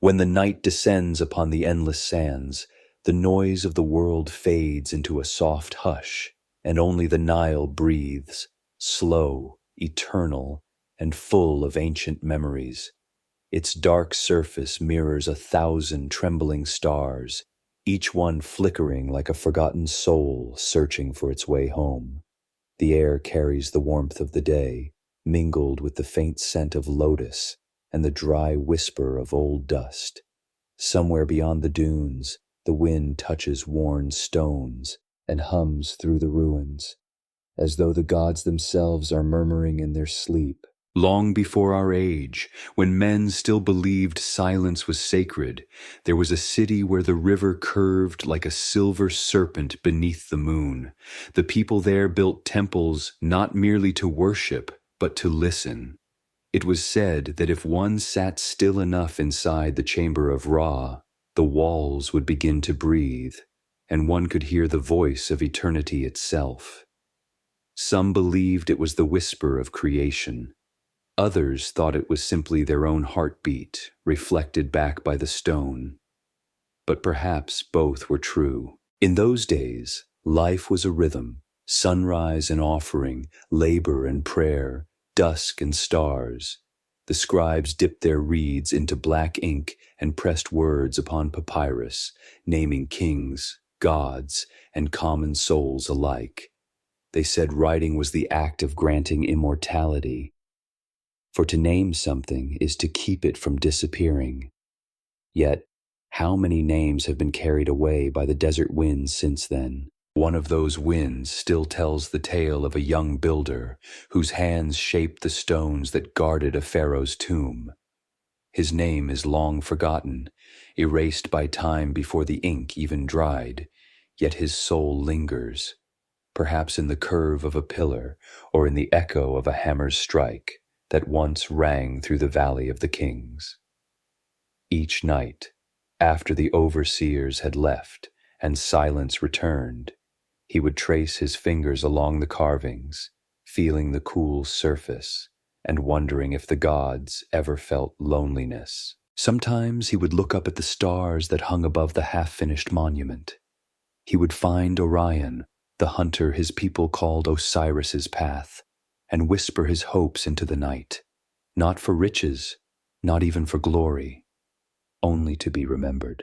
When the night descends upon the endless sands, the noise of the world fades into a soft hush, and only the Nile breathes, slow, eternal, and full of ancient memories. Its dark surface mirrors 1,000 trembling stars, each one flickering like a forgotten soul searching for its way home. The air carries the warmth of the day, mingled with the faint scent of lotus and the dry whisper of old dust. Somewhere beyond the dunes, the wind touches worn stones and hums through the ruins, as though the gods themselves are murmuring in their sleep. Long before our age, when men still believed silence was sacred, there was a city where the river curved like a silver serpent beneath the moon. The people there built temples not merely to worship, but to listen. It was said that if one sat still enough inside the chamber of Ra, the walls would begin to breathe, and one could hear the voice of eternity itself. Some believed it was the whisper of creation. Others thought it was simply their own heartbeat, reflected back by the stone. But perhaps both were true. In those days, life was a rhythm, sunrise and offering, labor and prayer, dusk and stars. The scribes dipped their reeds into black ink and pressed words upon papyrus, naming kings, gods, and common souls alike. They said writing was the act of granting immortality. For to name something is to keep it from disappearing. Yet, how many names have been carried away by the desert winds since then? One of those winds still tells the tale of a young builder whose hands shaped the stones that guarded a pharaoh's tomb. His name is long forgotten, erased by time before the ink even dried, yet his soul lingers, perhaps in the curve of a pillar or in the echo of a hammer's strike that once rang through the Valley of the Kings. Each night, after the overseers had left and silence returned, he would trace his fingers along the carvings, feeling the cool surface and wondering if the gods ever felt loneliness. Sometimes he would look up at the stars that hung above the half-finished monument. He would find Orion, the hunter his people called Osiris's path, and whisper his hopes into the night, not for riches, not even for glory, only to be remembered.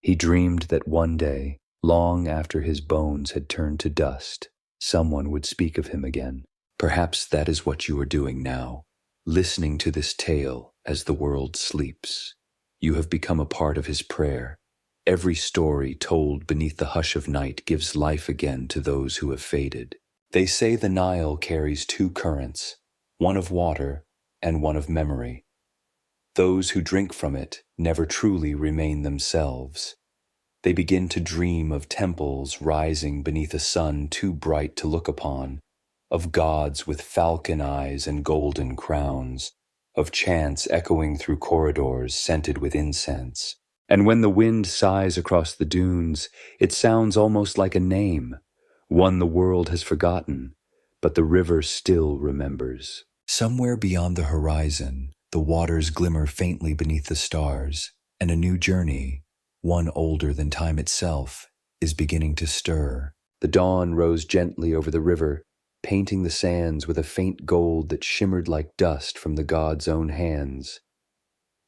He dreamed that one day, long after his bones had turned to dust, someone would speak of him again. Perhaps that is what you are doing now, listening to this tale as the world sleeps. You have become a part of his prayer. Every story told beneath the hush of night gives life again to those who have faded. They say the Nile carries two currents, one of water and one of memory. Those who drink from it never truly remain themselves. They begin to dream of temples rising beneath a sun too bright to look upon, of gods with falcon eyes and golden crowns, of chants echoing through corridors scented with incense. And when the wind sighs across the dunes, it sounds almost like a name, one the world has forgotten, but the river still remembers. Somewhere beyond the horizon, the waters glimmer faintly beneath the stars, and a new journey, one older than time itself, is beginning to stir. The dawn rose gently over the river, painting the sands with a faint gold that shimmered like dust from the gods' own hands.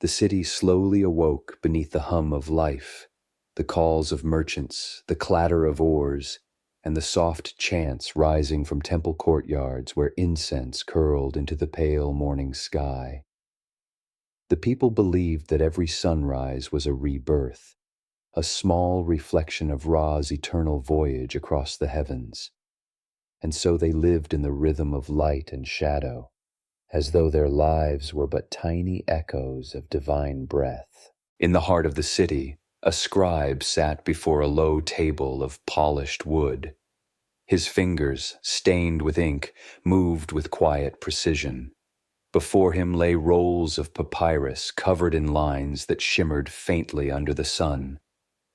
The city slowly awoke beneath the hum of life, the calls of merchants, the clatter of oars, and the soft chants rising from temple courtyards where incense curled into the pale morning sky. The people believed that every sunrise was a rebirth, a small reflection of Ra's eternal voyage across the heavens. And so they lived in the rhythm of light and shadow, as though their lives were but tiny echoes of divine breath. In the heart of the city, a scribe sat before a low table of polished wood. His fingers, stained with ink, moved with quiet precision. Before him lay rolls of papyrus covered in lines that shimmered faintly under the sun.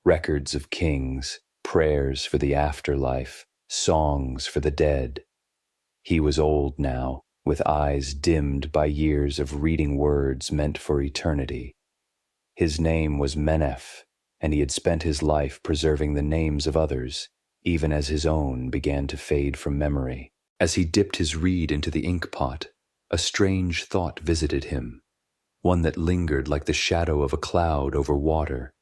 Records of kings, prayers for the afterlife, songs for the dead. He was old now, with eyes dimmed by years of reading words meant for eternity. His name was Menef, and he had spent his life preserving the names of others, even as his own began to fade from memory. As he dipped his reed into the ink pot, a strange thought visited him, one that lingered like the shadow of a cloud over water.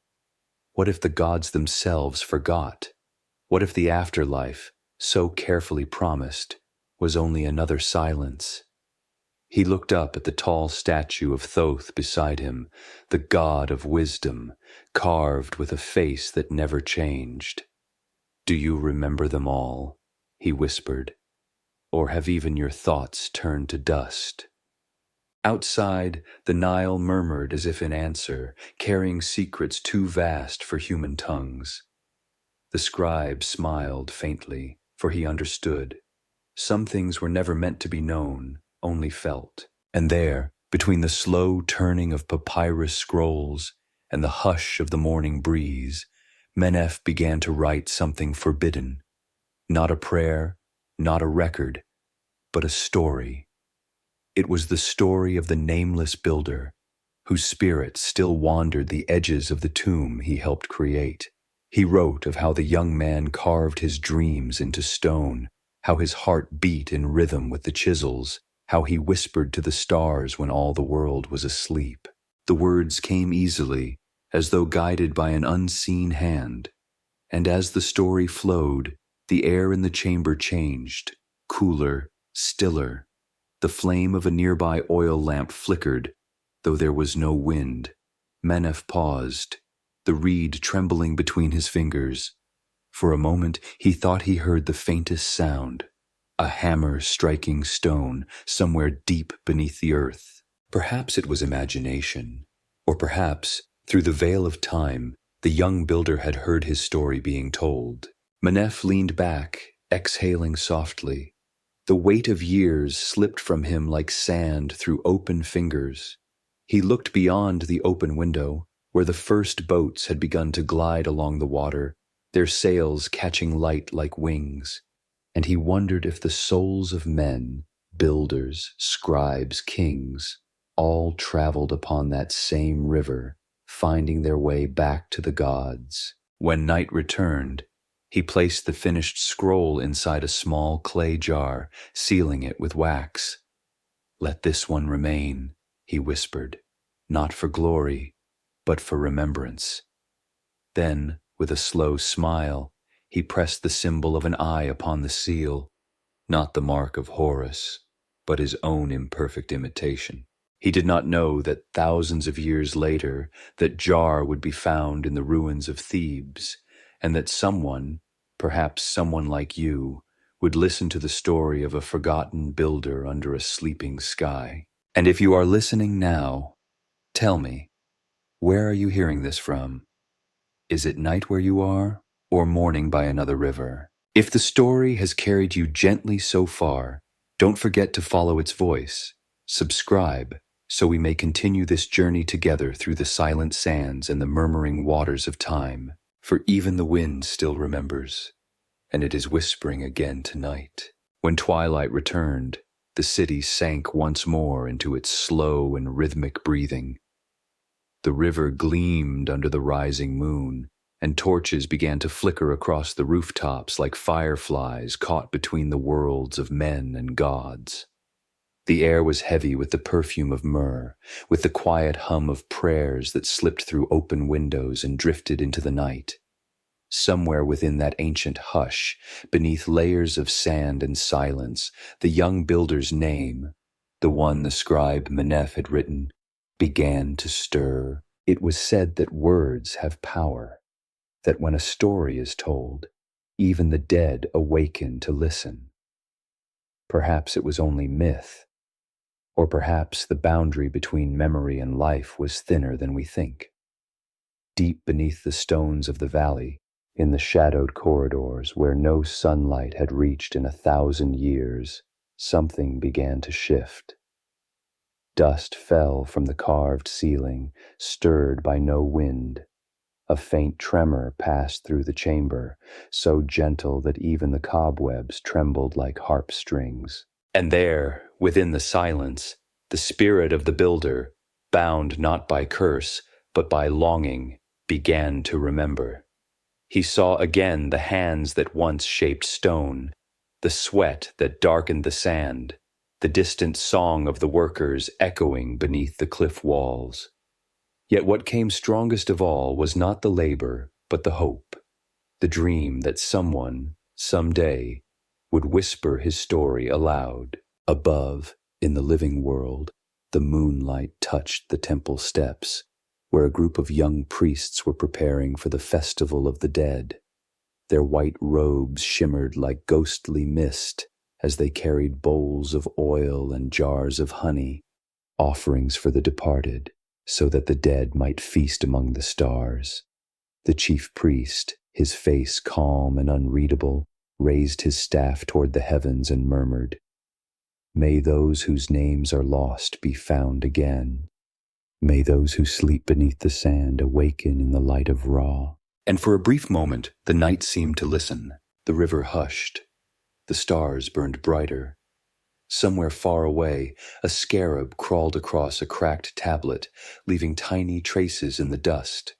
What if the gods themselves forgot? What if the afterlife, so carefully promised, was only another silence? He looked up at the tall statue of Thoth beside him, the god of wisdom, carved with a face that never changed. "Do you remember them all?" he whispered. "Or have even your thoughts turned to dust?" Outside, the Nile murmured as if in answer, carrying secrets too vast for human tongues. The scribe smiled faintly, for he understood. Some things were never meant to be known, only felt. And there, between the slow turning of papyrus scrolls and the hush of the morning breeze, Menef began to write something forbidden. Not a prayer, not a record, but a story. It was the story of the nameless builder, whose spirit still wandered the edges of the tomb he helped create. He wrote of how the young man carved his dreams into stone, how his heart beat in rhythm with the chisels, how he whispered to the stars when all the world was asleep. The words came easily, as though guided by an unseen hand, and as the story flowed, the air in the chamber changed, cooler, stiller. The flame of a nearby oil lamp flickered, though there was no wind. Menef paused, the reed trembling between his fingers. For a moment he thought he heard the faintest sound, a hammer striking stone somewhere deep beneath the earth. Perhaps it was imagination, or perhaps, through the veil of time, the young builder had heard his story being told. Menef leaned back, exhaling softly. The weight of years slipped from him like sand through open fingers. He looked beyond the open window, where the first boats had begun to glide along the water, their sails catching light like wings, and he wondered if the souls of men, builders, scribes, kings, all traveled upon that same river, finding their way back to the gods. When night returned, he placed the finished scroll inside a small clay jar, sealing it with wax. "Let this one remain," he whispered, "not for glory, but for remembrance." Then, with a slow smile, he pressed the symbol of an eye upon the seal, not the mark of Horus, but his own imperfect imitation. He did not know that thousands of years later, that jar would be found in the ruins of Thebes, and that someone, perhaps someone like you, would listen to the story of a forgotten builder under a sleeping sky. And if you are listening now, tell me, where are you hearing this from? Is it night where you are, or morning by another river? If the story has carried you gently so far, don't forget to follow its voice. Subscribe, so we may continue this journey together through the silent sands and the murmuring waters of time. For even the wind still remembers, and it is whispering again tonight. When twilight returned, the city sank once more into its slow and rhythmic breathing. The river gleamed under the rising moon, and torches began to flicker across the rooftops like fireflies caught between the worlds of men and gods. The air was heavy with the perfume of myrrh, with the quiet hum of prayers that slipped through open windows and drifted into the night. Somewhere within that ancient hush, beneath layers of sand and silence, the young builder's name, the one the scribe Menef had written, began to stir. It was said that words have power, that when a story is told, even the dead awaken to listen. Perhaps it was only myth, or perhaps the boundary between memory and life was thinner than we think. Deep beneath the stones of the valley, in the shadowed corridors where no sunlight had reached in 1,000 years, something began to shift. Dust fell from the carved ceiling, stirred by no wind. A faint tremor passed through the chamber, so gentle that even the cobwebs trembled like harp strings. And there, within the silence, the spirit of the builder, bound not by curse, but by longing began to remember. He saw again the hands that once shaped stone, the sweat that darkened the sand, the distant song of the workers echoing beneath the cliff walls. Yet what came strongest of all was not the labor, but the hope, the dream that someone, someday, would whisper his story aloud. Above, in the living world, the moonlight touched the temple steps, where a group of young priests were preparing for the festival of the dead. Their white robes shimmered like ghostly mist as they carried bowls of oil and jars of honey, offerings for the departed, so that the dead might feast among the stars. The chief priest, his face calm and unreadable, raised his staff toward the heavens and murmured, "May those whose names are lost be found again. May those who sleep beneath the sand awaken in the light of Ra." And for a brief moment, the night seemed to listen. The river hushed. The stars burned brighter. Somewhere far away, a scarab crawled across a cracked tablet, leaving tiny traces in the dust,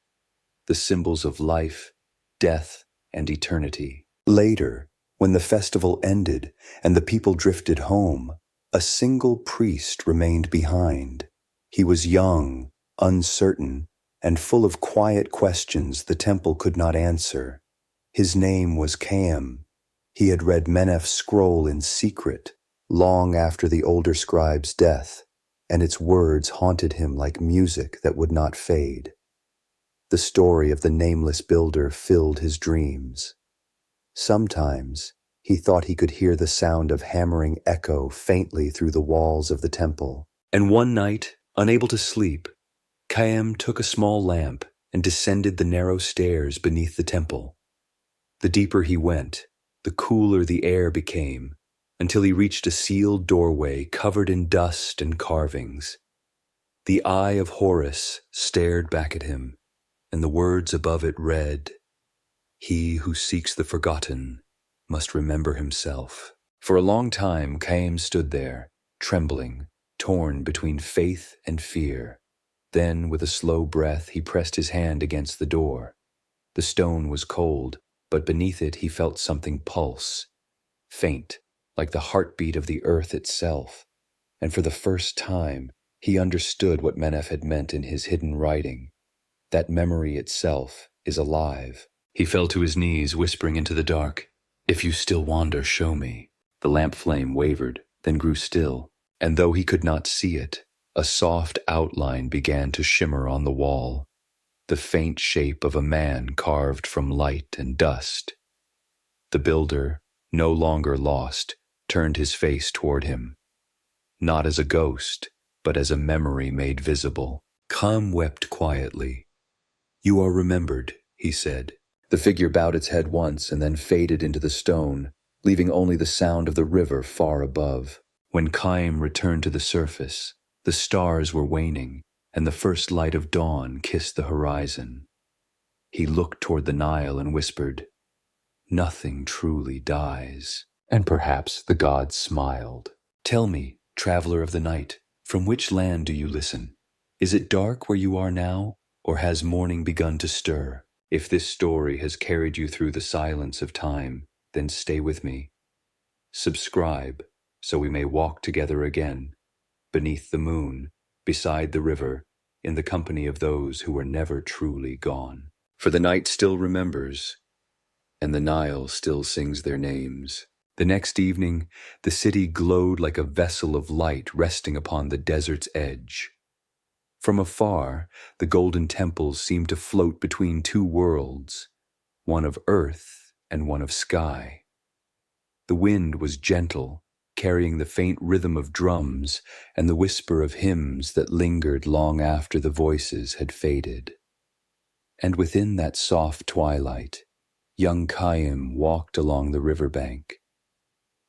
the symbols of life, death, and eternity. Later, when the festival ended and the people drifted home, a single priest remained behind. He was young, uncertain, and full of quiet questions the temple could not answer. His name was Caim. He had read Menef's scroll in secret, long after the older scribe's death, and its words haunted him like music that would not fade. The story of the nameless builder filled his dreams. Sometimes he thought he could hear the sound of hammering echo faintly through the walls of the temple. And one night, unable to sleep, Caim took a small lamp and descended the narrow stairs beneath the temple. The deeper he went, the cooler the air became, until he reached a sealed doorway covered in dust and carvings. The eye of Horus stared back at him, and the words above it read, "He who seeks the forgotten must remember himself." For a long time, Caim stood there, trembling, torn between faith and fear. Then, with a slow breath, he pressed his hand against the door. The stone was cold, but beneath it he felt something pulse, faint, like the heartbeat of the earth itself. And for the first time, he understood what Menef had meant in his hidden writing. That memory itself is alive. He fell to his knees, whispering into the dark, "If you still wander, show me." The lamp flame wavered, then grew still, and though he could not see it, a soft outline began to shimmer on the wall, the faint shape of a man carved from light and dust. The builder, no longer lost, turned his face toward him, not as a ghost, but as a memory made visible. Caim wept quietly. "You are remembered," he said. The figure bowed its head once and then faded into the stone, leaving only the sound of the river far above. When Caim returned to the surface, the stars were waning, and the first light of dawn kissed the horizon. He looked toward the Nile and whispered, "Nothing truly dies." And perhaps the gods smiled. "Tell me, traveler of the night, from which land do you listen? Is it dark where you are now, or has morning begun to stir? If this story has carried you through the silence of time, then stay with me. Subscribe, so we may walk together again, beneath the moon, beside the river, in the company of those who were never truly gone. For the night still remembers, and the Nile still sings their names." The next evening, the city glowed like a vessel of light resting upon the desert's edge. From afar, the golden temples seemed to float between two worlds, one of earth and one of sky. The wind was gentle, carrying the faint rhythm of drums and the whisper of hymns that lingered long after the voices had faded. And within that soft twilight, young Caim walked along the riverbank,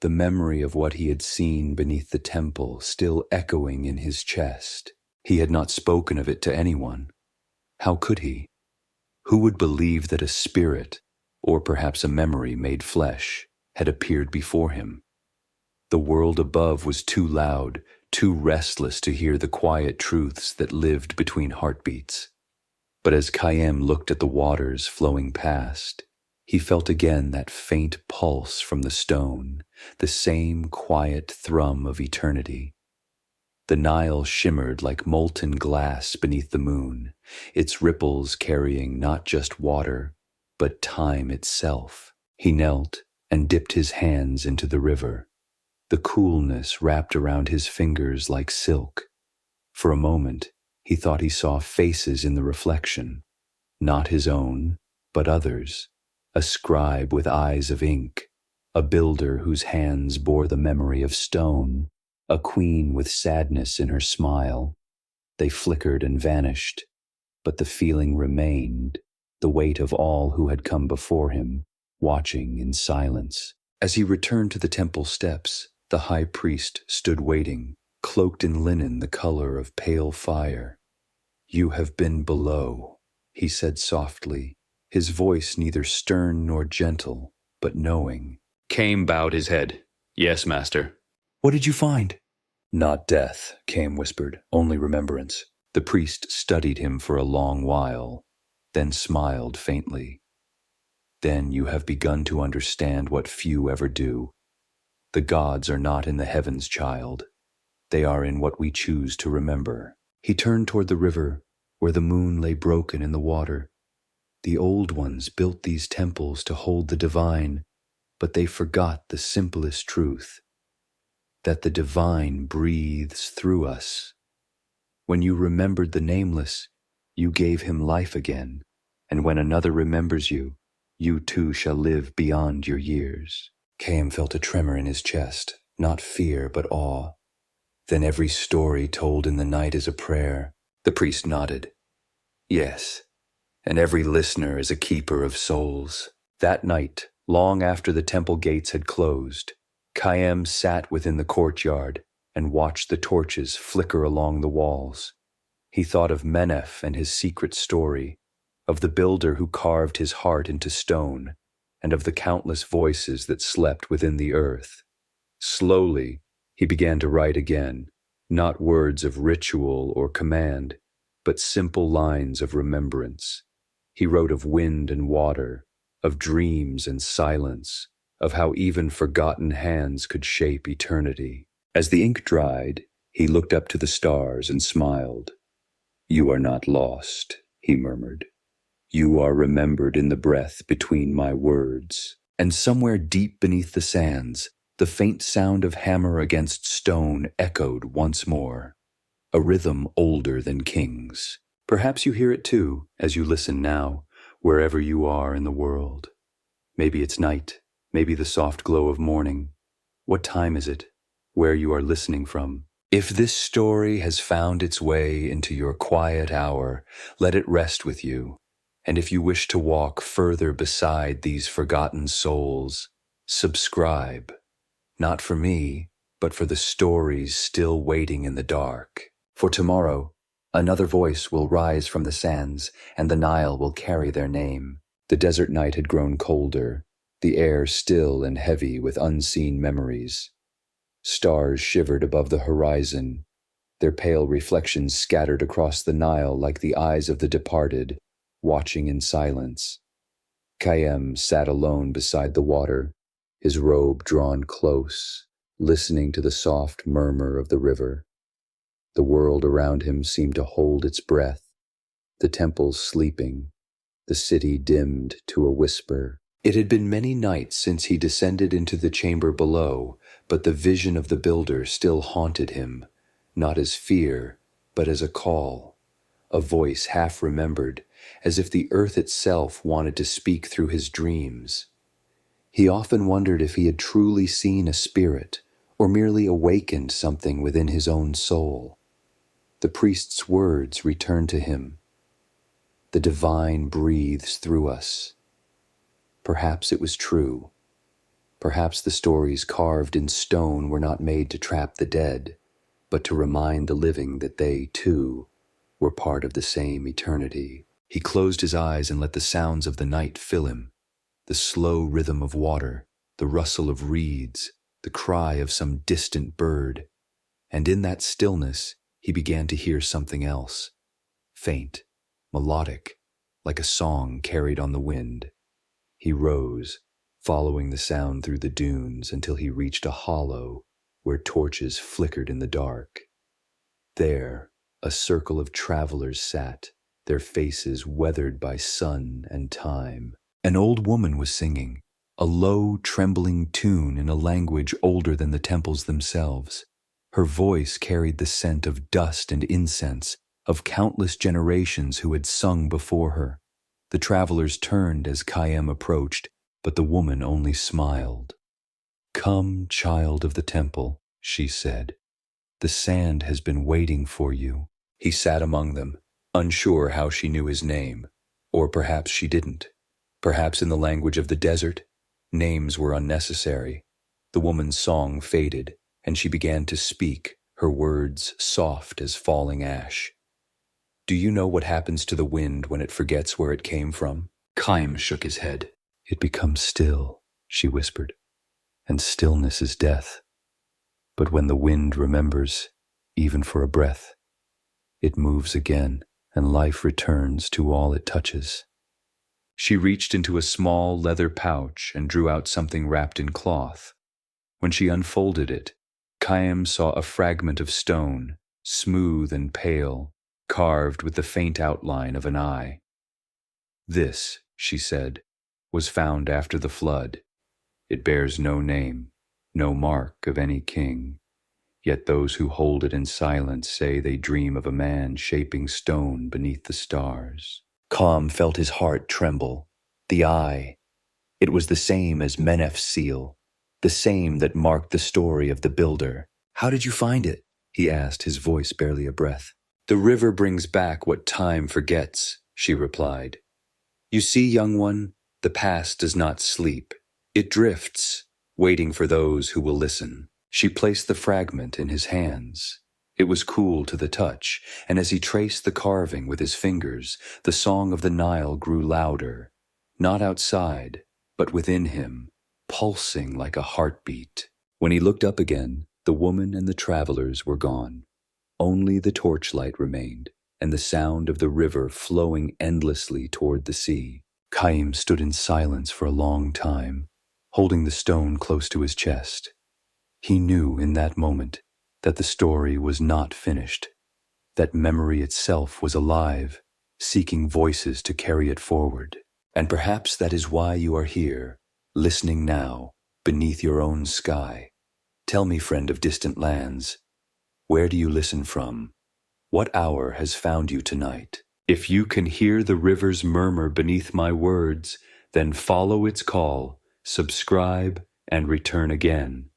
the memory of what he had seen beneath the temple still echoing in his chest. He had not spoken of it to anyone. How could he? Who would believe that a spirit, or perhaps a memory made flesh, had appeared before him? The world above was too loud, too restless to hear the quiet truths that lived between heartbeats. But as Khayyam looked at the waters flowing past, he felt again that faint pulse from the stone, the same quiet thrum of eternity. The Nile shimmered like molten glass beneath the moon, its ripples carrying not just water, but time itself. He knelt and dipped his hands into the river. The coolness wrapped around his fingers like silk. For a moment, he thought he saw faces in the reflection, not his own, but others. A scribe with eyes of ink, a builder whose hands bore the memory of stone, a queen with sadness in her smile. They flickered and vanished, but the feeling remained, the weight of all who had come before him, watching in silence. As he returned to the temple steps, the high priest stood waiting, cloaked in linen the color of pale fire. "You have been below," he said softly, his voice neither stern nor gentle, but knowing. Khayyam bowed his head. "Yes, master." "What did you find?" "Not death," Khayyam whispered, "only remembrance." The priest studied him for a long while, then smiled faintly. "Then you have begun to understand what few ever do. The gods are not in the heavens, child. They are in what we choose to remember." He turned toward the river, where the moon lay broken in the water. The old ones built these temples to hold the divine, but they forgot the simplest truth, that the divine breathes through us. When you remembered the nameless, you gave him life again, and when another remembers you, you too shall live beyond your years. Khayyam felt a tremor in his chest, not fear but awe. "Then every story told in the night is a prayer." The priest nodded. "Yes, and every listener is a keeper of souls." That night, long after the temple gates had closed, Khayyam sat within the courtyard and watched the torches flicker along the walls. He thought of Menef and his secret story, of the builder who carved his heart into stone, and of the countless voices that slept within the earth. Slowly, he began to write again, not words of ritual or command, but simple lines of remembrance. He wrote of wind and water, of dreams and silence, of how even forgotten hands could shape eternity. As the ink dried, he looked up to the stars and smiled. "You are not lost," he murmured. "You are remembered in the breath between my words." And somewhere deep beneath the sands, the faint sound of hammer against stone echoed once more, a rhythm older than kings. Perhaps you hear it too, as you listen now, wherever you are in the world. Maybe it's night, maybe the soft glow of morning. What time is it? Where you are listening from? If this story has found its way into your quiet hour, let it rest with you. And if you wish to walk further beside these forgotten souls, subscribe. Not for me, but for the stories still waiting in the dark. For tomorrow, another voice will rise from the sands, and the Nile will carry their name. The desert night had grown colder, the air still and heavy with unseen memories. Stars shivered above the horizon, their pale reflections scattered across the Nile like the eyes of the departed, watching in silence. Khayyam sat alone beside the water, his robe drawn close, listening to the soft murmur of the river. The world around him seemed to hold its breath, the temples sleeping, the city dimmed to a whisper. It had been many nights since he descended into the chamber below, but the vision of the builder still haunted him, not as fear, but as a call, a voice half remembered, as if the earth itself wanted to speak through his dreams. He often wondered if he had truly seen a spirit, or merely awakened something within his own soul. The priest's words returned to him. The divine breathes through us. Perhaps it was true. Perhaps the stories carved in stone were not made to trap the dead, but to remind the living that they, too, were part of the same eternity. He closed his eyes and let the sounds of the night fill him. The slow rhythm of water, the rustle of reeds, the cry of some distant bird. And in that stillness, he began to hear something else, faint, melodic, like a song carried on the wind. He rose, following the sound through the dunes until he reached a hollow where torches flickered in the dark. There, a circle of travelers sat, their faces weathered by sun and time. An old woman was singing, a low, trembling tune in a language older than the temples themselves. Her voice carried the scent of dust and incense, of countless generations who had sung before her. The travelers turned as Khayyam approached, but the woman only smiled. "Come, child of the temple," she said. "The sand has been waiting for you." He sat among them, unsure how she knew his name, or perhaps she didn't. Perhaps in the language of the desert, names were unnecessary. The woman's song faded, and she began to speak, her words soft as falling ash. "Do you know what happens to the wind when it forgets where it came from?" Khayyam shook his head. "It becomes still," she whispered, "and stillness is death. But when the wind remembers, even for a breath, it moves again, and life returns to all it touches." She reached into a small leather pouch and drew out something wrapped in cloth. When she unfolded it, Khayyam saw a fragment of stone, smooth and pale, carved with the faint outline of an eye. "This," she said, "was found after the flood. It bears no name, no mark of any king. Yet those who hold it in silence say they dream of a man shaping stone beneath the stars." Khayyam felt his heart tremble. The eye. It was the same as Menef's seal, the same that marked the story of the builder. "How did you find it?" he asked, his voice barely a breath. "The river brings back what time forgets," she replied. "You see, young one, the past does not sleep. It drifts, waiting for those who will listen." She placed the fragment in his hands. It was cool to the touch, and as he traced the carving with his fingers, the song of the Nile grew louder, not outside, but within him, pulsing like a heartbeat. When he looked up again, the woman and the travelers were gone. Only the torchlight remained, and the sound of the river flowing endlessly toward the sea. Khayyam stood in silence for a long time, holding the stone close to his chest. He knew in that moment that the story was not finished, that memory itself was alive, seeking voices to carry it forward. And perhaps that is why you are here, listening now, beneath your own sky. Tell me, friend of distant lands, where do you listen from? What hour has found you tonight? If you can hear the river's murmur beneath my words, then follow its call, subscribe, and return again.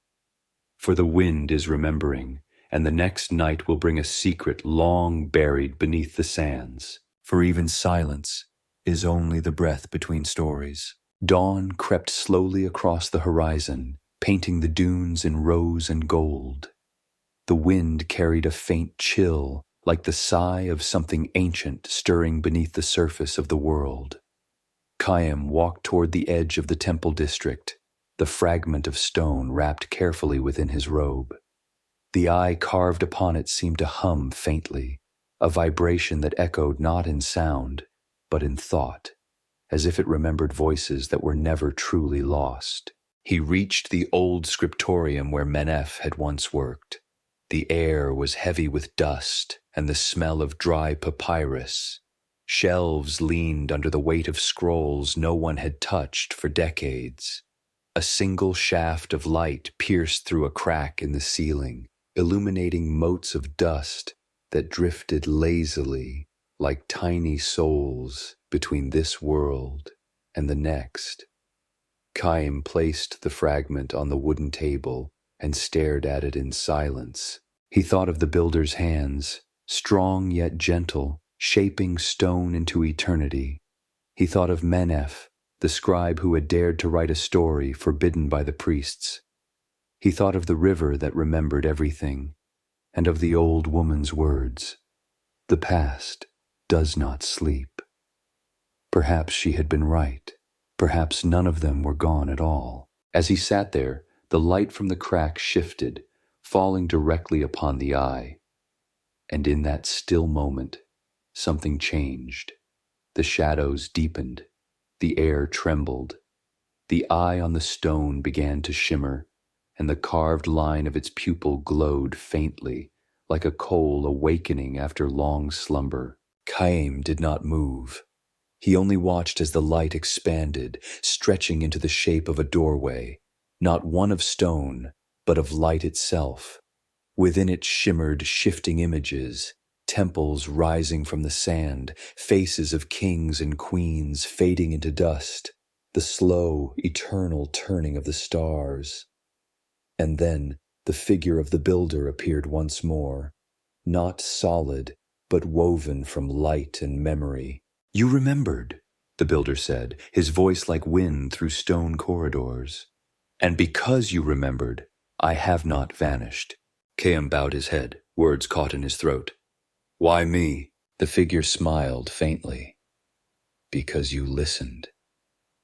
For the wind is remembering, and the next night will bring a secret long buried beneath the sands. For even silence is only the breath between stories. Dawn crept slowly across the horizon, painting the dunes in rose and gold. The wind carried a faint chill, like the sigh of something ancient stirring beneath the surface of the world. Khayyam walked toward the edge of the temple district, the fragment of stone wrapped carefully within his robe. The eye carved upon it seemed to hum faintly, a vibration that echoed not in sound, but in thought, as if it remembered voices that were never truly lost. He reached the old scriptorium where Menef had once worked. The air was heavy with dust and the smell of dry papyrus. Shelves leaned under the weight of scrolls no one had touched for decades. A single shaft of light pierced through a crack in the ceiling, illuminating motes of dust that drifted lazily like tiny souls between this world and the next. Khayyam placed the fragment on the wooden table and stared at it in silence. He thought of the builder's hands, strong yet gentle, shaping stone into eternity. He thought of Menef, the scribe who had dared to write a story forbidden by the priests. He thought of the river that remembered everything, and of the old woman's words. The past does not sleep. Perhaps she had been right. Perhaps none of them were gone at all. As he sat there, the light from the crack shifted, falling directly upon the eye. And in that still moment, something changed. The shadows deepened. The air trembled. The eye on the stone began to shimmer, and the carved line of its pupil glowed faintly, like a coal awakening after long slumber. Chaim did not move. He only watched as the light expanded, stretching into the shape of a doorway, not one of stone, but of light itself. Within it shimmered shifting images, temples rising from the sand, faces of kings and queens fading into dust, the slow, eternal turning of the stars. And then the figure of the builder appeared once more, not solid, but woven from light and memory. "You remembered," the builder said, his voice like wind through stone corridors. "And because you remembered, I have not vanished." Chaim bowed his head, words caught in his throat. "Why me?" The figure smiled faintly. "Because you listened.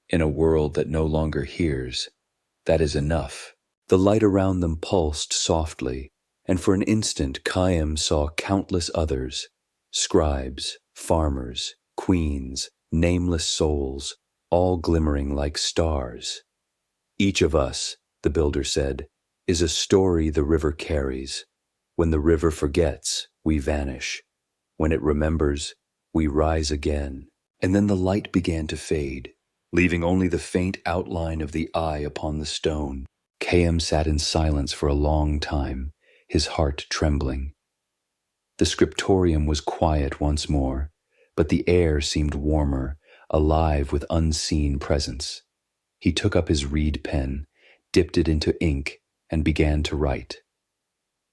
In a world that no longer hears, that is enough." The light around them pulsed softly, and for an instant Chaim saw countless others, scribes, farmers, queens, nameless souls, all glimmering like stars. "Each of us," the builder said, "is a story the river carries. When the river forgets, we vanish. When it remembers, we rise again." And then the light began to fade, leaving only the faint outline of the eye upon the stone. Chaim sat in silence for a long time, his heart trembling. The scriptorium was quiet once more, but the air seemed warmer, alive with unseen presence. He took up his reed pen, dipped it into ink, and began to write.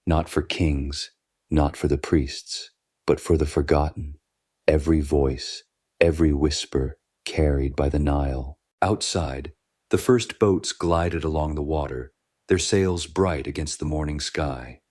Not for kings, not for the priests, but for the forgotten, every voice, every whisper carried by the Nile. Outside, the first boats glided along the water, their sails bright against the morning sky.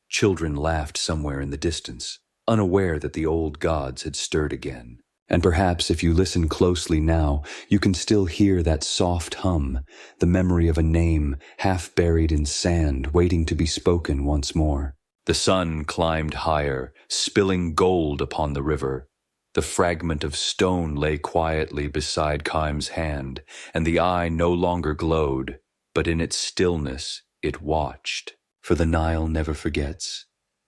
Children laughed somewhere in the distance, unaware that the old gods had stirred again. And perhaps if you listen closely now, you can still hear that soft hum, the memory of a name half buried in sand, waiting to be spoken once more. The sun climbed higher, spilling gold upon the river. The fragment of stone lay quietly beside Chaim's hand, and the eye no longer glowed, but in its stillness it watched. For the Nile never forgets.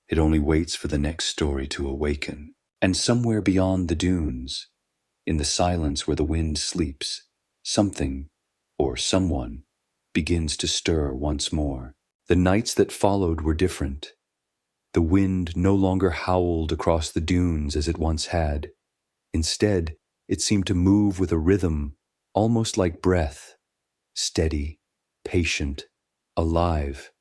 It only waits for the next story to awaken. And somewhere beyond the dunes, in the silence where the wind sleeps, something, or someone, begins to stir once more. The nights that followed were different. The wind no longer howled across the dunes as it once had. Instead, it seemed to move with a rhythm, almost like breath, steady, patient, alive.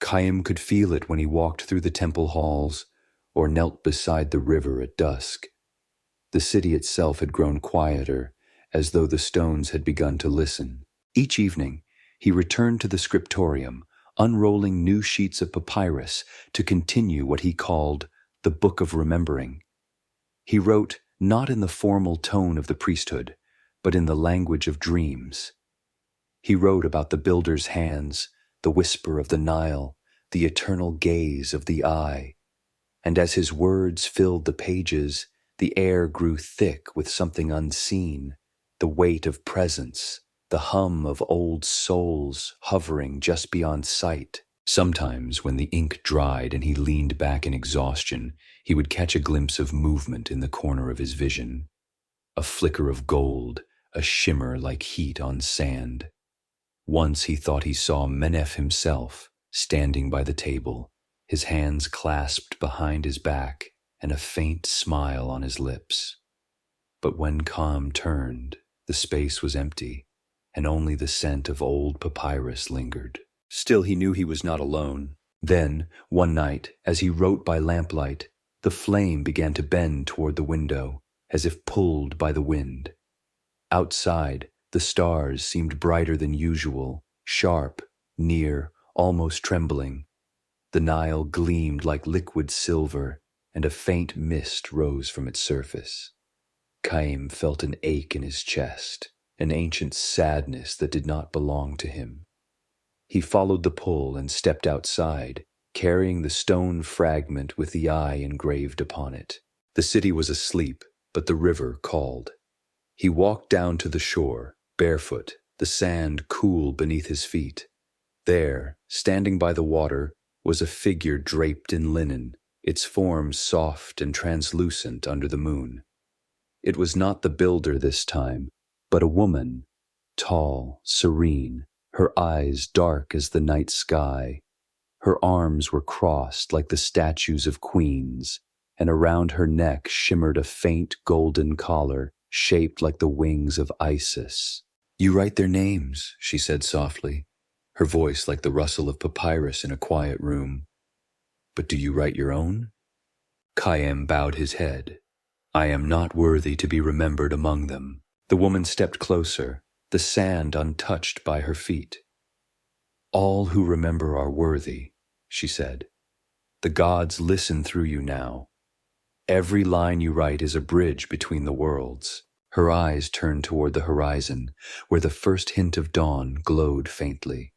Chaim could feel it when he walked through the temple halls or knelt beside the river at dusk. The city itself had grown quieter, as though the stones had begun to listen. Each evening, he returned to the scriptorium, unrolling new sheets of papyrus to continue what he called the Book of Remembering. He wrote not in the formal tone of the priesthood, but in the language of dreams. He wrote about the builder's hands, the whisper of the Nile, the eternal gaze of the eye. And as his words filled the pages, the air grew thick with something unseen, the weight of presence, the hum of old souls hovering just beyond sight. Sometimes, when the ink dried and he leaned back in exhaustion, he would catch a glimpse of movement in the corner of his vision. A flicker of gold, a shimmer like heat on sand. Once he thought he saw Menef himself, standing by the table, his hands clasped behind his back and a faint smile on his lips. But when Chaim turned, the space was empty, and only the scent of old papyrus lingered. Still, he knew he was not alone. Then, one night, as he wrote by lamplight, the flame began to bend toward the window, as if pulled by the wind. Outside, the stars seemed brighter than usual, sharp, near, almost trembling. The Nile gleamed like liquid silver, and a faint mist rose from its surface. Chaim felt an ache in his chest, an ancient sadness that did not belong to him. He followed the pull and stepped outside, carrying the stone fragment with the eye engraved upon it. The city was asleep, but the river called. He walked down to the shore, barefoot, the sand cool beneath his feet. There, standing by the water, was a figure draped in linen, its form soft and translucent under the moon. It was not the builder this time, but a woman, tall, serene, her eyes dark as the night sky. Her arms were crossed like the statues of queens, and around her neck shimmered a faint golden collar shaped like the wings of Isis. "You write their names," she said softly, her voice like the rustle of papyrus in a quiet room. "But do you write your own?" Khayyam bowed his head. "I am not worthy to be remembered among them." The woman stepped closer, the sand untouched by her feet. "All who remember are worthy," she said. "The gods listen through you now. Every line you write is a bridge between the worlds." Her eyes turned toward the horizon, where the first hint of dawn glowed faintly.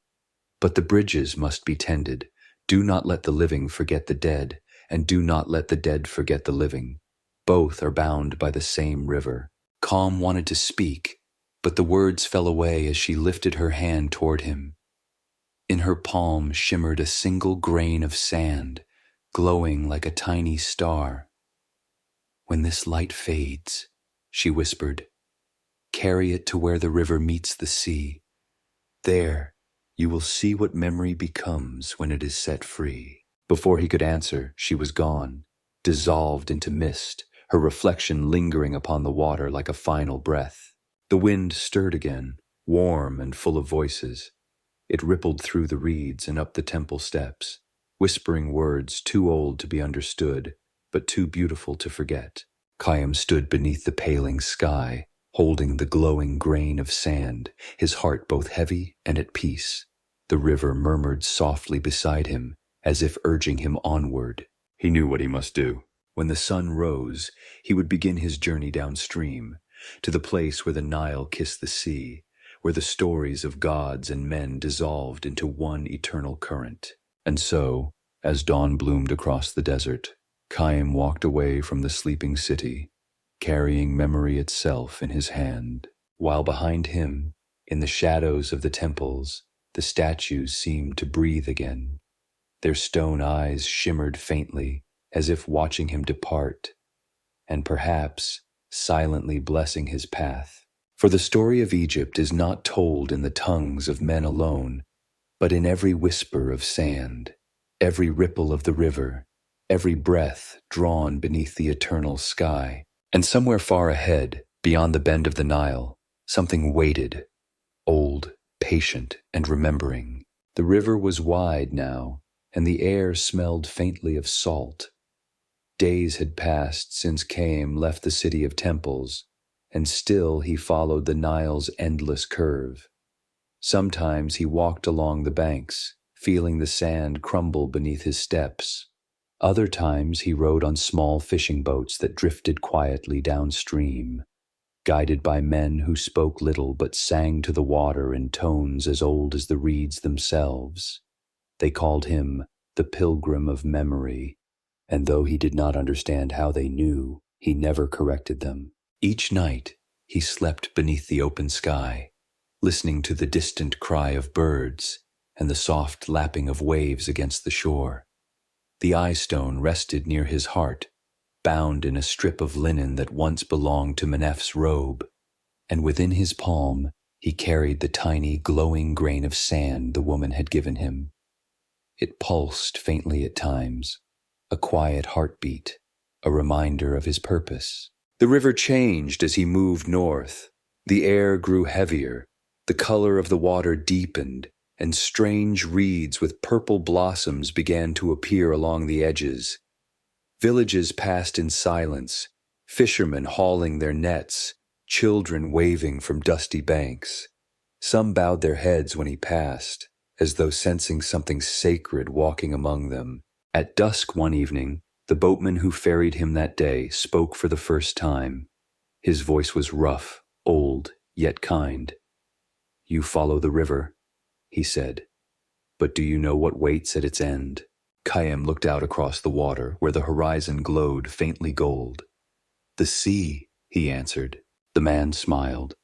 "But the bridges must be tended. Do not let the living forget the dead, and do not let the dead forget the living. Both are bound by the same river." Calm wanted to speak, but the words fell away as she lifted her hand toward him. In her palm shimmered a single grain of sand, glowing like a tiny star. "When this light fades," she whispered, "carry it to where the river meets the sea. There, you will see what memory becomes when it is set free." Before he could answer, she was gone, dissolved into mist, her reflection lingering upon the water like a final breath. The wind stirred again, warm and full of voices. It rippled through the reeds and up the temple steps, whispering words too old to be understood, but too beautiful to forget. Khayyam stood beneath the paling sky, holding the glowing grain of sand, his heart both heavy and at peace. The river murmured softly beside him, as if urging him onward. He knew what he must do. When the sun rose, he would begin his journey downstream, to the place where the Nile kissed the sea, where the stories of gods and men dissolved into one eternal current. And so, as dawn bloomed across the desert, Khayyam walked away from the sleeping city, carrying memory itself in his hand, while behind him, in the shadows of the temples, the statues seemed to breathe again. Their stone eyes shimmered faintly, as if watching him depart, and perhaps silently blessing his path. For the story of Egypt is not told in the tongues of men alone, but in every whisper of sand, every ripple of the river, every breath drawn beneath the eternal sky. And somewhere far ahead, beyond the bend of the Nile, something waited, old, patient, and remembering. The river was wide now, and the air smelled faintly of salt. Days had passed since Khayyam left the city of temples, and still he followed the Nile's endless curve. Sometimes he walked along the banks, feeling the sand crumble beneath his steps. Other times he rode on small fishing boats that drifted quietly downstream, guided by men who spoke little but sang to the water in tones as old as the reeds themselves. They called him the Pilgrim of Memory, and though he did not understand how they knew, he never corrected them. Each night he slept beneath the open sky, listening to the distant cry of birds and the soft lapping of waves against the shore. The eye-stone rested near his heart, bound in a strip of linen that once belonged to Menef's robe, and within his palm he carried the tiny glowing grain of sand the woman had given him. It pulsed faintly at times, a quiet heartbeat, a reminder of his purpose. The river changed as he moved north. The air grew heavier, the color of the water deepened, and strange reeds with purple blossoms began to appear along the edges. Villages passed in silence, fishermen hauling their nets, children waving from dusty banks. Some bowed their heads when he passed, as though sensing something sacred walking among them. At dusk one evening, the boatman who ferried him that day spoke for the first time. His voice was rough, old, yet kind. "You follow the river," he said, "but do you know what waits at its end?" Khayyam looked out across the water where the horizon glowed faintly gold. "The sea," he answered. The man smiled.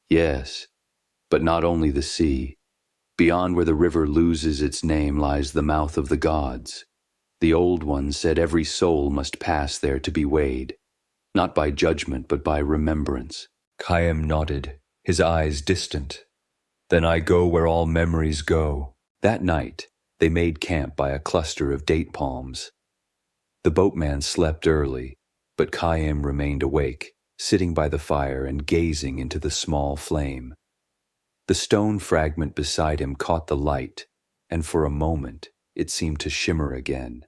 "Yes, but not only the sea. Beyond where the river loses its name lies the mouth of the gods. The old ones said every soul must pass there to be weighed, not by judgment but by remembrance." Chaim nodded, his eyes distant. "Then I go where all memories go." That night, they made camp by a cluster of date palms. The boatman slept early, but Chaim remained awake, sitting by the fire and gazing into the small flame. The stone fragment beside him caught the light, and for a moment it seemed to shimmer again,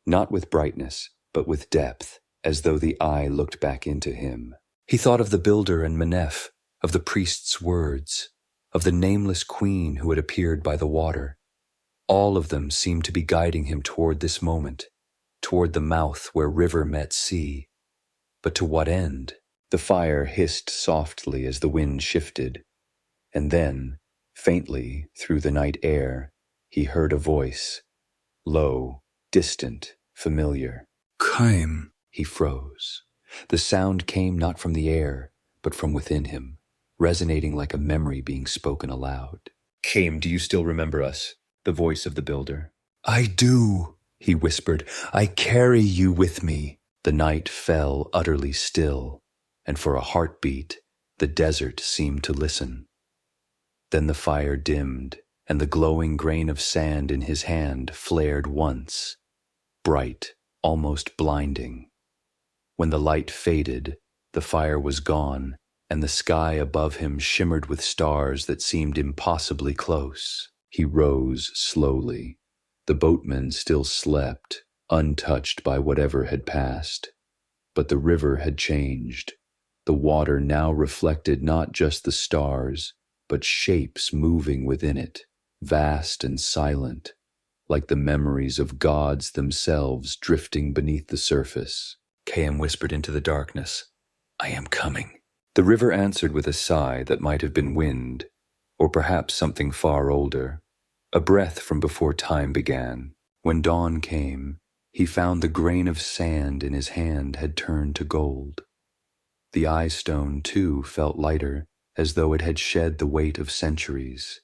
not with brightness, but with depth, as though the eye looked back into him. He thought of the builder and Meneph, of the priest's words, of the nameless queen who had appeared by the water. All of them seemed to be guiding him toward this moment, toward the mouth where river met sea. But to what end? The fire hissed softly as the wind shifted, and then, faintly through the night air, he heard a voice, low, distant, familiar. "Chaim." He froze. The sound came not from the air, but from within him, resonating like a memory being spoken aloud. Chaim, do you still remember us? The voice of the builder. "I do," he whispered. "I carry you with me." The night fell utterly still, and for a heartbeat, the desert seemed to listen. Then the fire dimmed, and the glowing grain of sand in his hand flared once, bright, almost blinding. When the light faded, the fire was gone, and the sky above him shimmered with stars that seemed impossibly close. He rose slowly. The boatman still slept, untouched by whatever had passed. But the river had changed. The water now reflected not just the stars, but shapes moving within it, vast and silent, like the memories of gods themselves drifting beneath the surface. Chaim whispered into the darkness, "I am coming." The river answered with a sigh that might have been wind, or perhaps something far older, a breath from before time began. When dawn came, he found the grain of sand in his hand had turned to gold. The eye stone, too, felt lighter, as though it had shed the weight of centuries.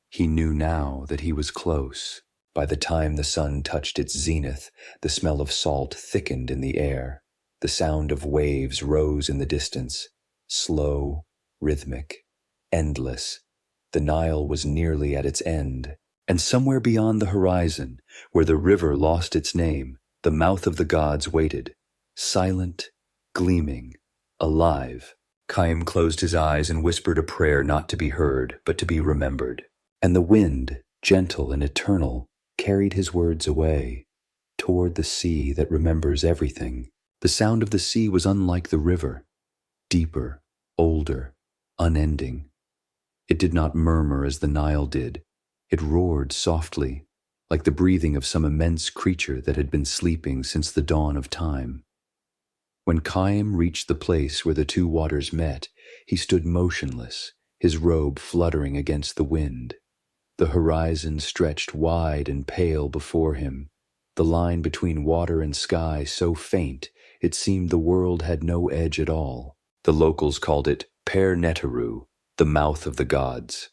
He knew now that he was close. By the time the sun touched its zenith, the smell of salt thickened in the air. The sound of waves rose in the distance, slow, rhythmic, endless. The Nile was nearly at its end, and somewhere beyond the horizon, where the river lost its name, the mouth of the gods waited, silent, gleaming, alive. Chaim closed his eyes and whispered a prayer not to be heard, but to be remembered. And the wind, gentle and eternal, carried his words away, toward the sea that remembers everything. The sound of the sea was unlike the river, deeper, older, unending. It did not murmur as the Nile did. It roared softly, like the breathing of some immense creature that had been sleeping since the dawn of time. When Chaim reached the place where the two waters met, he stood motionless, his robe fluttering against the wind. The horizon stretched wide and pale before him, the line between water and sky so faint it seemed the world had no edge at all. The locals called it Per Neteru, the mouth of the gods.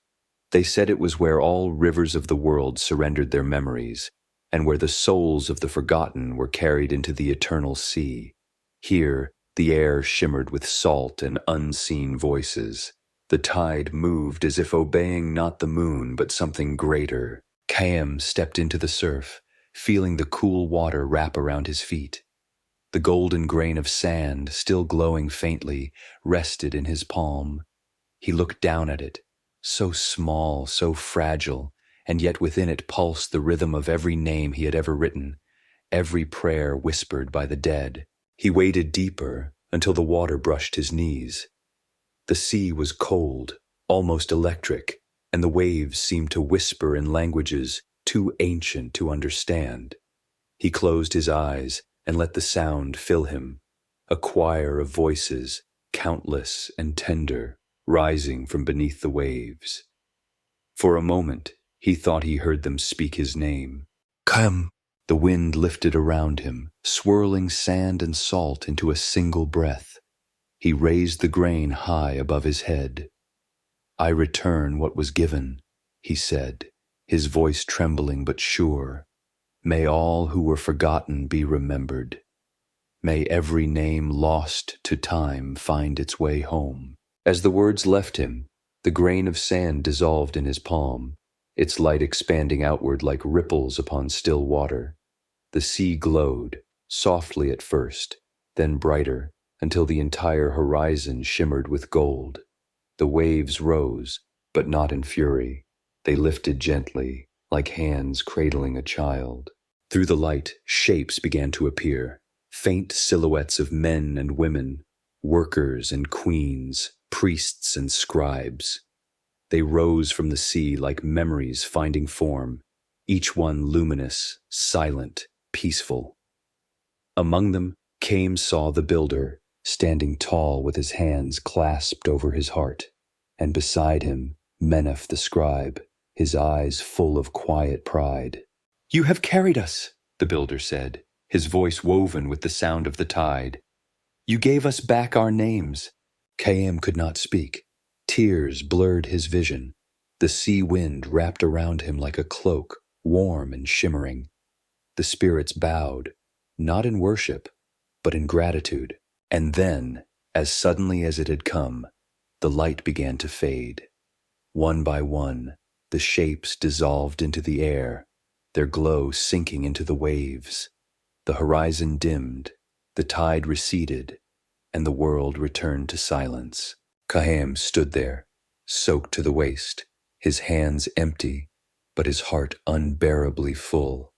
They said it was where all rivers of the world surrendered their memories, and where the souls of the forgotten were carried into the eternal sea. Here, the air shimmered with salt and unseen voices. The tide moved as if obeying not the moon, but something greater. Chaim stepped into the surf, feeling the cool water wrap around his feet. The golden grain of sand, still glowing faintly, rested in his palm. He looked down at it, so small, so fragile, and yet within it pulsed the rhythm of every name he had ever written, every prayer whispered by the dead. He waded deeper until the water brushed his knees. The sea was cold, almost electric, and the waves seemed to whisper in languages too ancient to understand. He closed his eyes and let the sound fill him, a choir of voices, countless and tender, rising from beneath the waves. For a moment, he thought he heard them speak his name. "Chaim, The wind lifted around him, swirling sand and salt into a single breath. He raised the grain high above his head. "I return what was given," he said, his voice trembling but sure. "May all who were forgotten be remembered. May every name lost to time find its way home." As the words left him, the grain of sand dissolved in his palm, its light expanding outward like ripples upon still water. The sea glowed, softly at first, then brighter, until the entire horizon shimmered with gold. The waves rose, but not in fury. They lifted gently, like hands cradling a child. Through the light, shapes began to appear, faint silhouettes of men and women, workers and queens, priests and scribes. They rose from the sea like memories finding form, each one luminous, silent, peaceful. Among them, Caim saw the builder, standing tall with his hands clasped over his heart, and beside him, Meneph the scribe, his eyes full of quiet pride. "You have carried us," the builder said, his voice woven with the sound of the tide. "You gave us back our names." Caim could not speak. Tears blurred his vision. The sea wind wrapped around him like a cloak, warm and shimmering. The spirits bowed, not in worship, but in gratitude. And then, as suddenly as it had come, the light began to fade. One by one, the shapes dissolved into the air, their glow sinking into the waves. The horizon dimmed, the tide receded, and the world returned to silence. Caim stood there, soaked to the waist, his hands empty, but his heart unbearably full.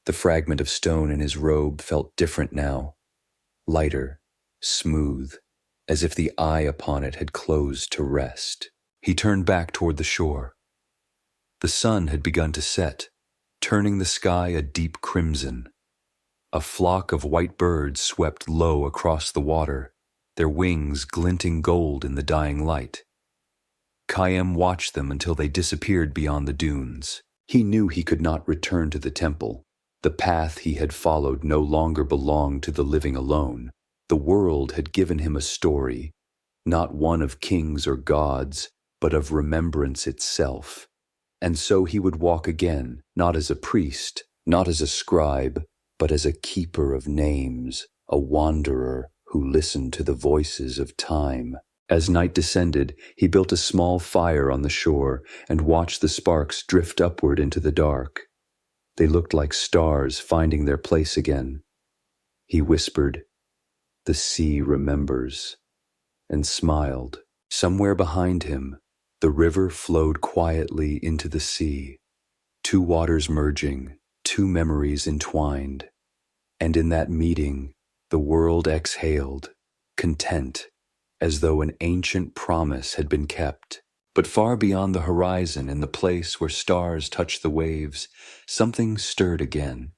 The fragment of stone in his robe felt different now, lighter, smooth, as if the eye upon it had closed to rest. He turned back toward the shore. The sun had begun to set, turning the sky a deep crimson. A flock of white birds swept low across the water, their wings glinting gold in the dying light. Caim watched them until they disappeared beyond the dunes. He knew he could not return to the temple. The path he had followed no longer belonged to the living alone. The world had given him a story, not one of kings or gods, but of remembrance itself. And so he would walk again, not as a priest, not as a scribe, but as a keeper of names, a wanderer who listened to the voices of time. As night descended, he built a small fire on the shore and watched the sparks drift upward into the dark. They looked like stars finding their place again. He whispered, "The sea remembers," and smiled. Somewhere behind him, the river flowed quietly into the sea, two waters merging, two memories entwined. And in that meeting, the world exhaled, content, as though an ancient promise had been kept. But far beyond the horizon, in the place where stars touched the waves, something stirred again,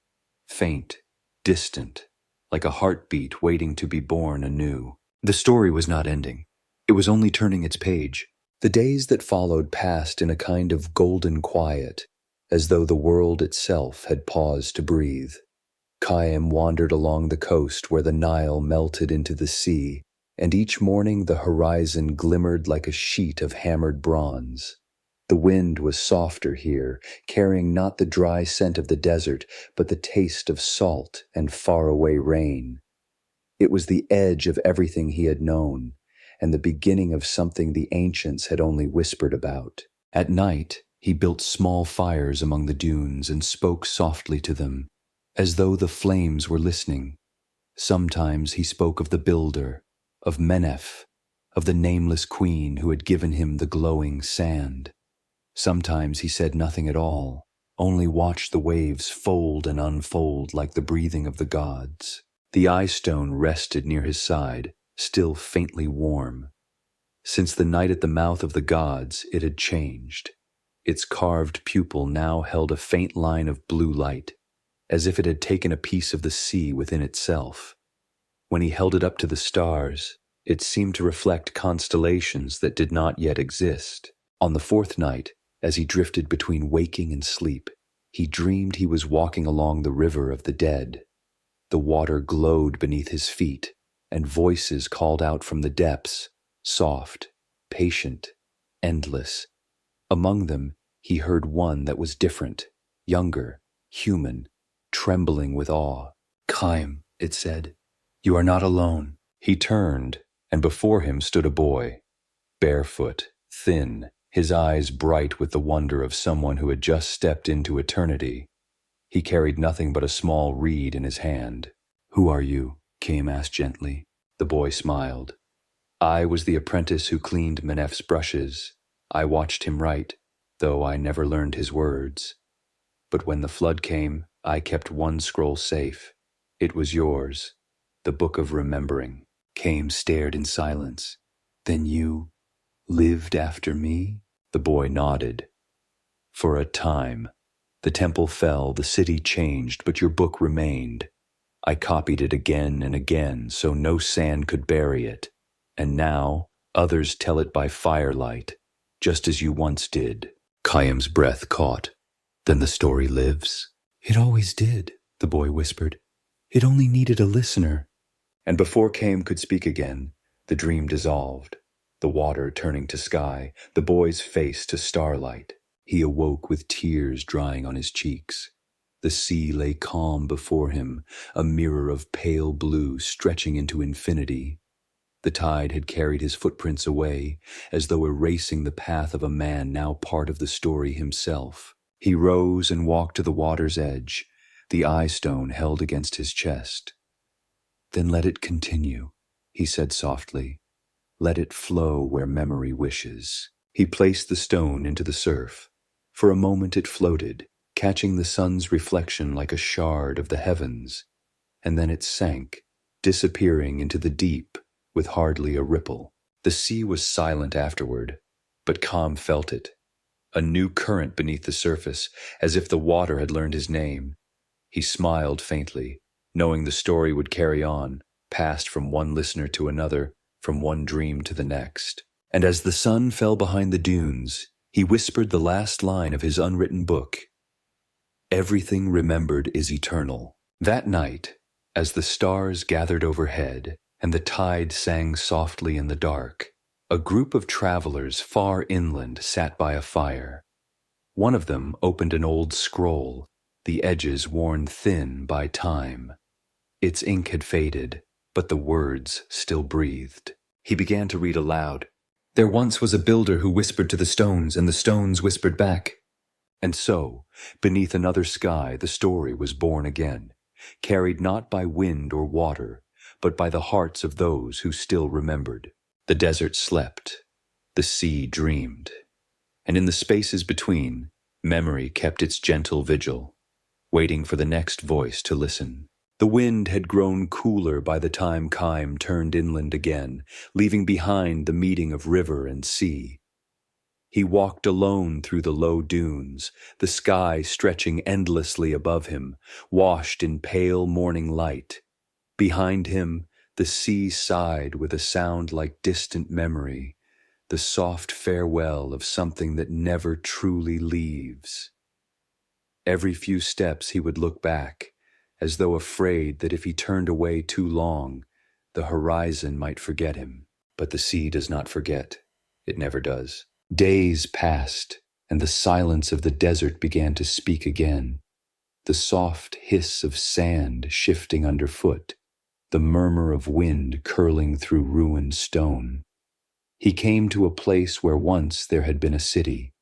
faint, distant, like a heartbeat waiting to be born anew. The story was not ending. It was only turning its page. The days that followed passed in a kind of golden quiet, as though the world itself had paused to breathe. Caim wandered along the coast where the Nile melted into the sea, and each morning the horizon glimmered like a sheet of hammered bronze. The wind was softer here, carrying not the dry scent of the desert, but the taste of salt and faraway rain. It was the edge of everything he had known, and the beginning of something the ancients had only whispered about. At night, he built small fires among the dunes and spoke softly to them, as though the flames were listening. Sometimes he spoke of the builder, of Meneph, of the nameless queen who had given him the glowing sand. Sometimes he said nothing at all, only watched the waves fold and unfold like the breathing of the gods. The eye stone rested near his side, still faintly warm. Since the night at the mouth of the gods, it had changed. Its carved pupil now held a faint line of blue light, as if it had taken a piece of the sea within itself. When he held it up to the stars, it seemed to reflect constellations that did not yet exist. On the fourth night, as he drifted between waking and sleep, He dreamed he was walking along the river of the dead. The water glowed beneath his feet, and voices called out from the depths, soft, patient, endless. Among them, he heard one that was different, younger, human, trembling with awe. "Chaim," it said, "you are not alone." He turned, and before him stood a boy, barefoot, thin, his eyes bright with the wonder of someone who had just stepped into eternity. He carried nothing but a small reed in his hand. "Who are you?" Chaim asked gently. The boy smiled. "I was the apprentice who cleaned Menef's brushes. I watched him write, though I never learned his words. But when the flood came, I kept one scroll safe. It was yours, the Book of Remembering." Chaim stared in silence. "Then you lived after me?" The boy nodded. "For a time. The temple fell, the city changed, but your book remained. I copied it again and again, so no sand could bury it. And now, others tell it by firelight, just as you once did." Chaim's breath caught. "Then the story lives?" "It always did," the boy whispered. "It only needed a listener." And before Chaim could speak again, the dream dissolved, the water turning to sky, the boy's face to starlight. He awoke with tears drying on his cheeks. The sea lay calm before him, a mirror of pale blue stretching into infinity. The tide had carried his footprints away, as though erasing the path of a man now part of the story himself. He rose and walked to the water's edge, the eye stone held against his chest. "Then let it continue," he said softly. "Let it flow where memory wishes." He placed the stone into the surf. For a moment it floated, catching the sun's reflection like a shard of the heavens, and then it sank, disappearing into the deep with hardly a ripple. The sea was silent afterward, but Chaim felt it, a new current beneath the surface, as if the water had learned his name. He smiled faintly, knowing the story would carry on, passed from one listener to another, from one dream to the next. And as the sun fell behind the dunes, he whispered the last line of his unwritten book. "Everything remembered is eternal." That night, as the stars gathered overhead and the tide sang softly in the dark, a group of travelers far inland sat by a fire. One of them opened an old scroll, the edges worn thin by time. Its ink had faded, but the words still breathed. He began to read aloud. "There once was a builder who whispered to the stones, and the stones whispered back." And so, beneath another sky, the story was born again, carried not by wind or water, but by the hearts of those who still remembered. The desert slept, the sea dreamed, and in the spaces between, memory kept its gentle vigil, waiting for the next voice to listen. The wind had grown cooler by the time Chaim turned inland again, leaving behind the meeting of river and sea. He walked alone through the low dunes, the sky stretching endlessly above him, washed in pale morning light. Behind him, the sea sighed with a sound like distant memory, the soft farewell of something that never truly leaves. Every few steps he would look back, as though afraid that if he turned away too long, the horizon might forget him. But the sea does not forget. It never does. Days passed, and the silence of the desert began to speak again. The soft hiss of sand shifting underfoot, the murmur of wind curling through ruined stone. He came to a place where once there had been a city,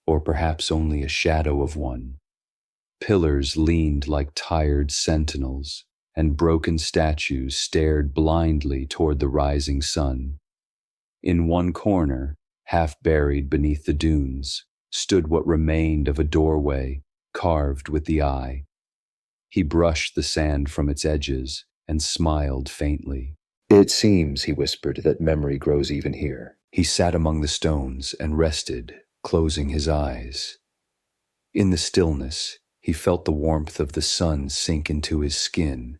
or perhaps only a shadow of one. Pillars leaned like tired sentinels, and broken statues stared blindly toward the rising sun. In one corner, half buried beneath the dunes, stood what remained of a doorway carved with the eye. He brushed the sand from its edges and smiled faintly. "It seems," he whispered, "that memory grows even here." He sat among the stones and rested, closing his eyes. In the stillness, he felt the warmth of the sun sink into his skin,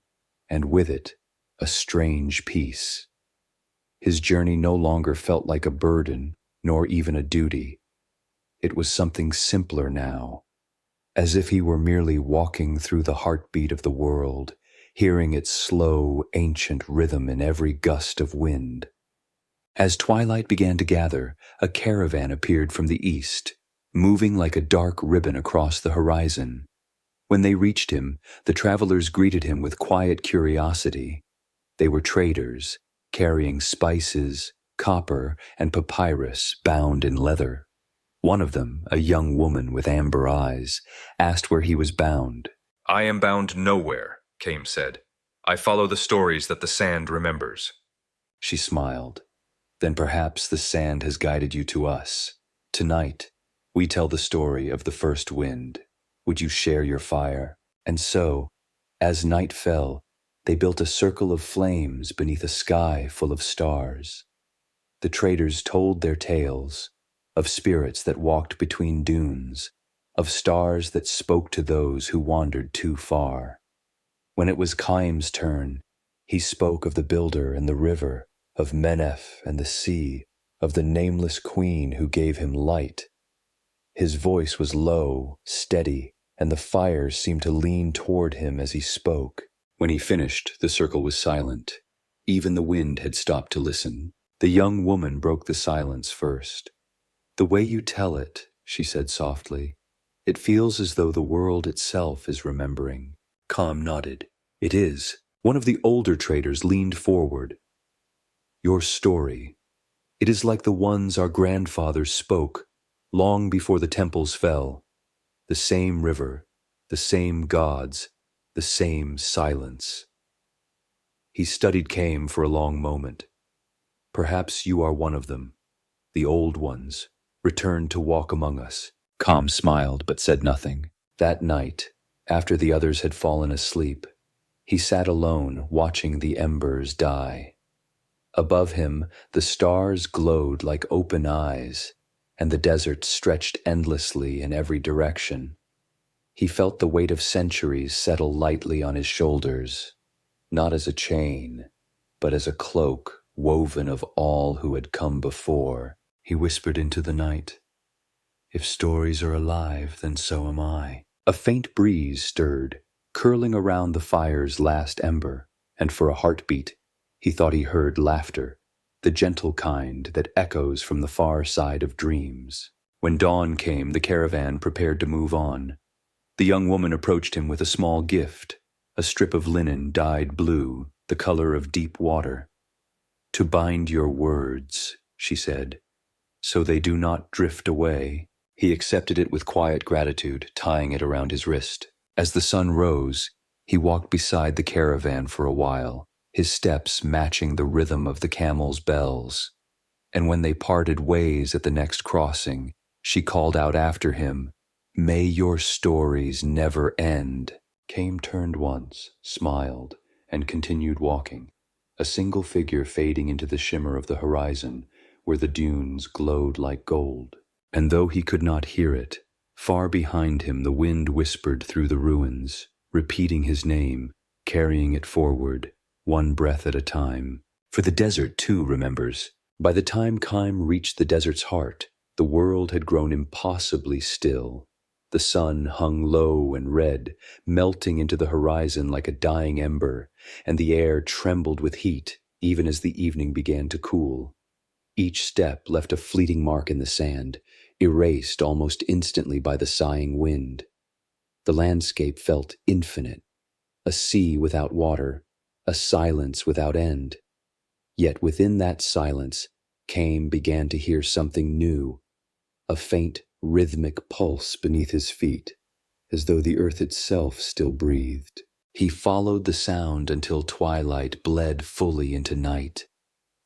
and with it, a strange peace. His journey no longer felt like a burden, nor even a duty. It was something simpler now, as if he were merely walking through the heartbeat of the world, hearing its slow, ancient rhythm in every gust of wind. As twilight began to gather, a caravan appeared from the east, moving like a dark ribbon across the horizon. When they reached him, the travelers greeted him with quiet curiosity. They were traders, carrying spices, copper, and papyrus bound in leather. One of them, a young woman with amber eyes, asked where he was bound. "I am bound nowhere," Kame said. "I follow the stories that the sand remembers." She smiled. Then perhaps the sand has guided you to us. Tonight, we tell the story of the first wind. Would you share your fire? And so, as night fell, they built a circle of flames beneath a sky full of stars. The traders told their tales of spirits that walked between dunes, of stars that spoke to those who wandered too far. When it was Chaim's turn, he spoke of the builder and the river, of Menef and the sea, of the nameless queen who gave him light. His voice was low, steady, and the fires seemed to lean toward him as he spoke. When he finished, the circle was silent. Even the wind had stopped to listen. The young woman broke the silence first. "The way you tell it," she said softly, "it feels as though the world itself is remembering." Kame nodded. "It is." One of the older traders leaned forward. "Your story. It is like the ones our grandfathers spoke long before the temples fell. The same river, the same gods, the same silence." He studied Kame for a long moment. "Perhaps you are one of them, the old ones, returned to walk among us." Kame smiled but said nothing. That night, after the others had fallen asleep, he sat alone watching the embers die. Above him, the stars glowed like open eyes, and the desert stretched endlessly in every direction. He felt the weight of centuries settle lightly on his shoulders, not as a chain, but as a cloak woven of all who had come before. He whispered into the night, "If stories are alive, then so am I." A faint breeze stirred, curling around the fire's last ember, and for a heartbeat, he thought he heard laughter, the gentle kind that echoes from the far side of dreams. When dawn came, the caravan prepared to move on. The young woman approached him with a small gift, a strip of linen dyed blue, the color of deep water. "To bind your words," she said, "so they do not drift away." He accepted it with quiet gratitude, tying it around his wrist. As the sun rose, he walked beside the caravan for a while, his steps matching the rhythm of the camels' bells. And when they parted ways at the next crossing, she called out after him, "May your stories never end." Kame turned once, smiled, and continued walking, a single figure fading into the shimmer of the horizon, where the dunes glowed like gold. And though he could not hear it, far behind him the wind whispered through the ruins, repeating his name, carrying it forward, one breath at a time. For the desert, too, remembers. By the time Kime reached the desert's heart, the world had grown impossibly still. The sun hung low and red, melting into the horizon like a dying ember, and the air trembled with heat, even as the evening began to cool. Each step left a fleeting mark in the sand, erased almost instantly by the sighing wind. The landscape felt infinite, a sea without water, a silence without end. Yet within that silence, Kame began to hear something new, a faint, rhythmic pulse beneath his feet, as though the earth itself still breathed. He followed the sound until twilight bled fully into night,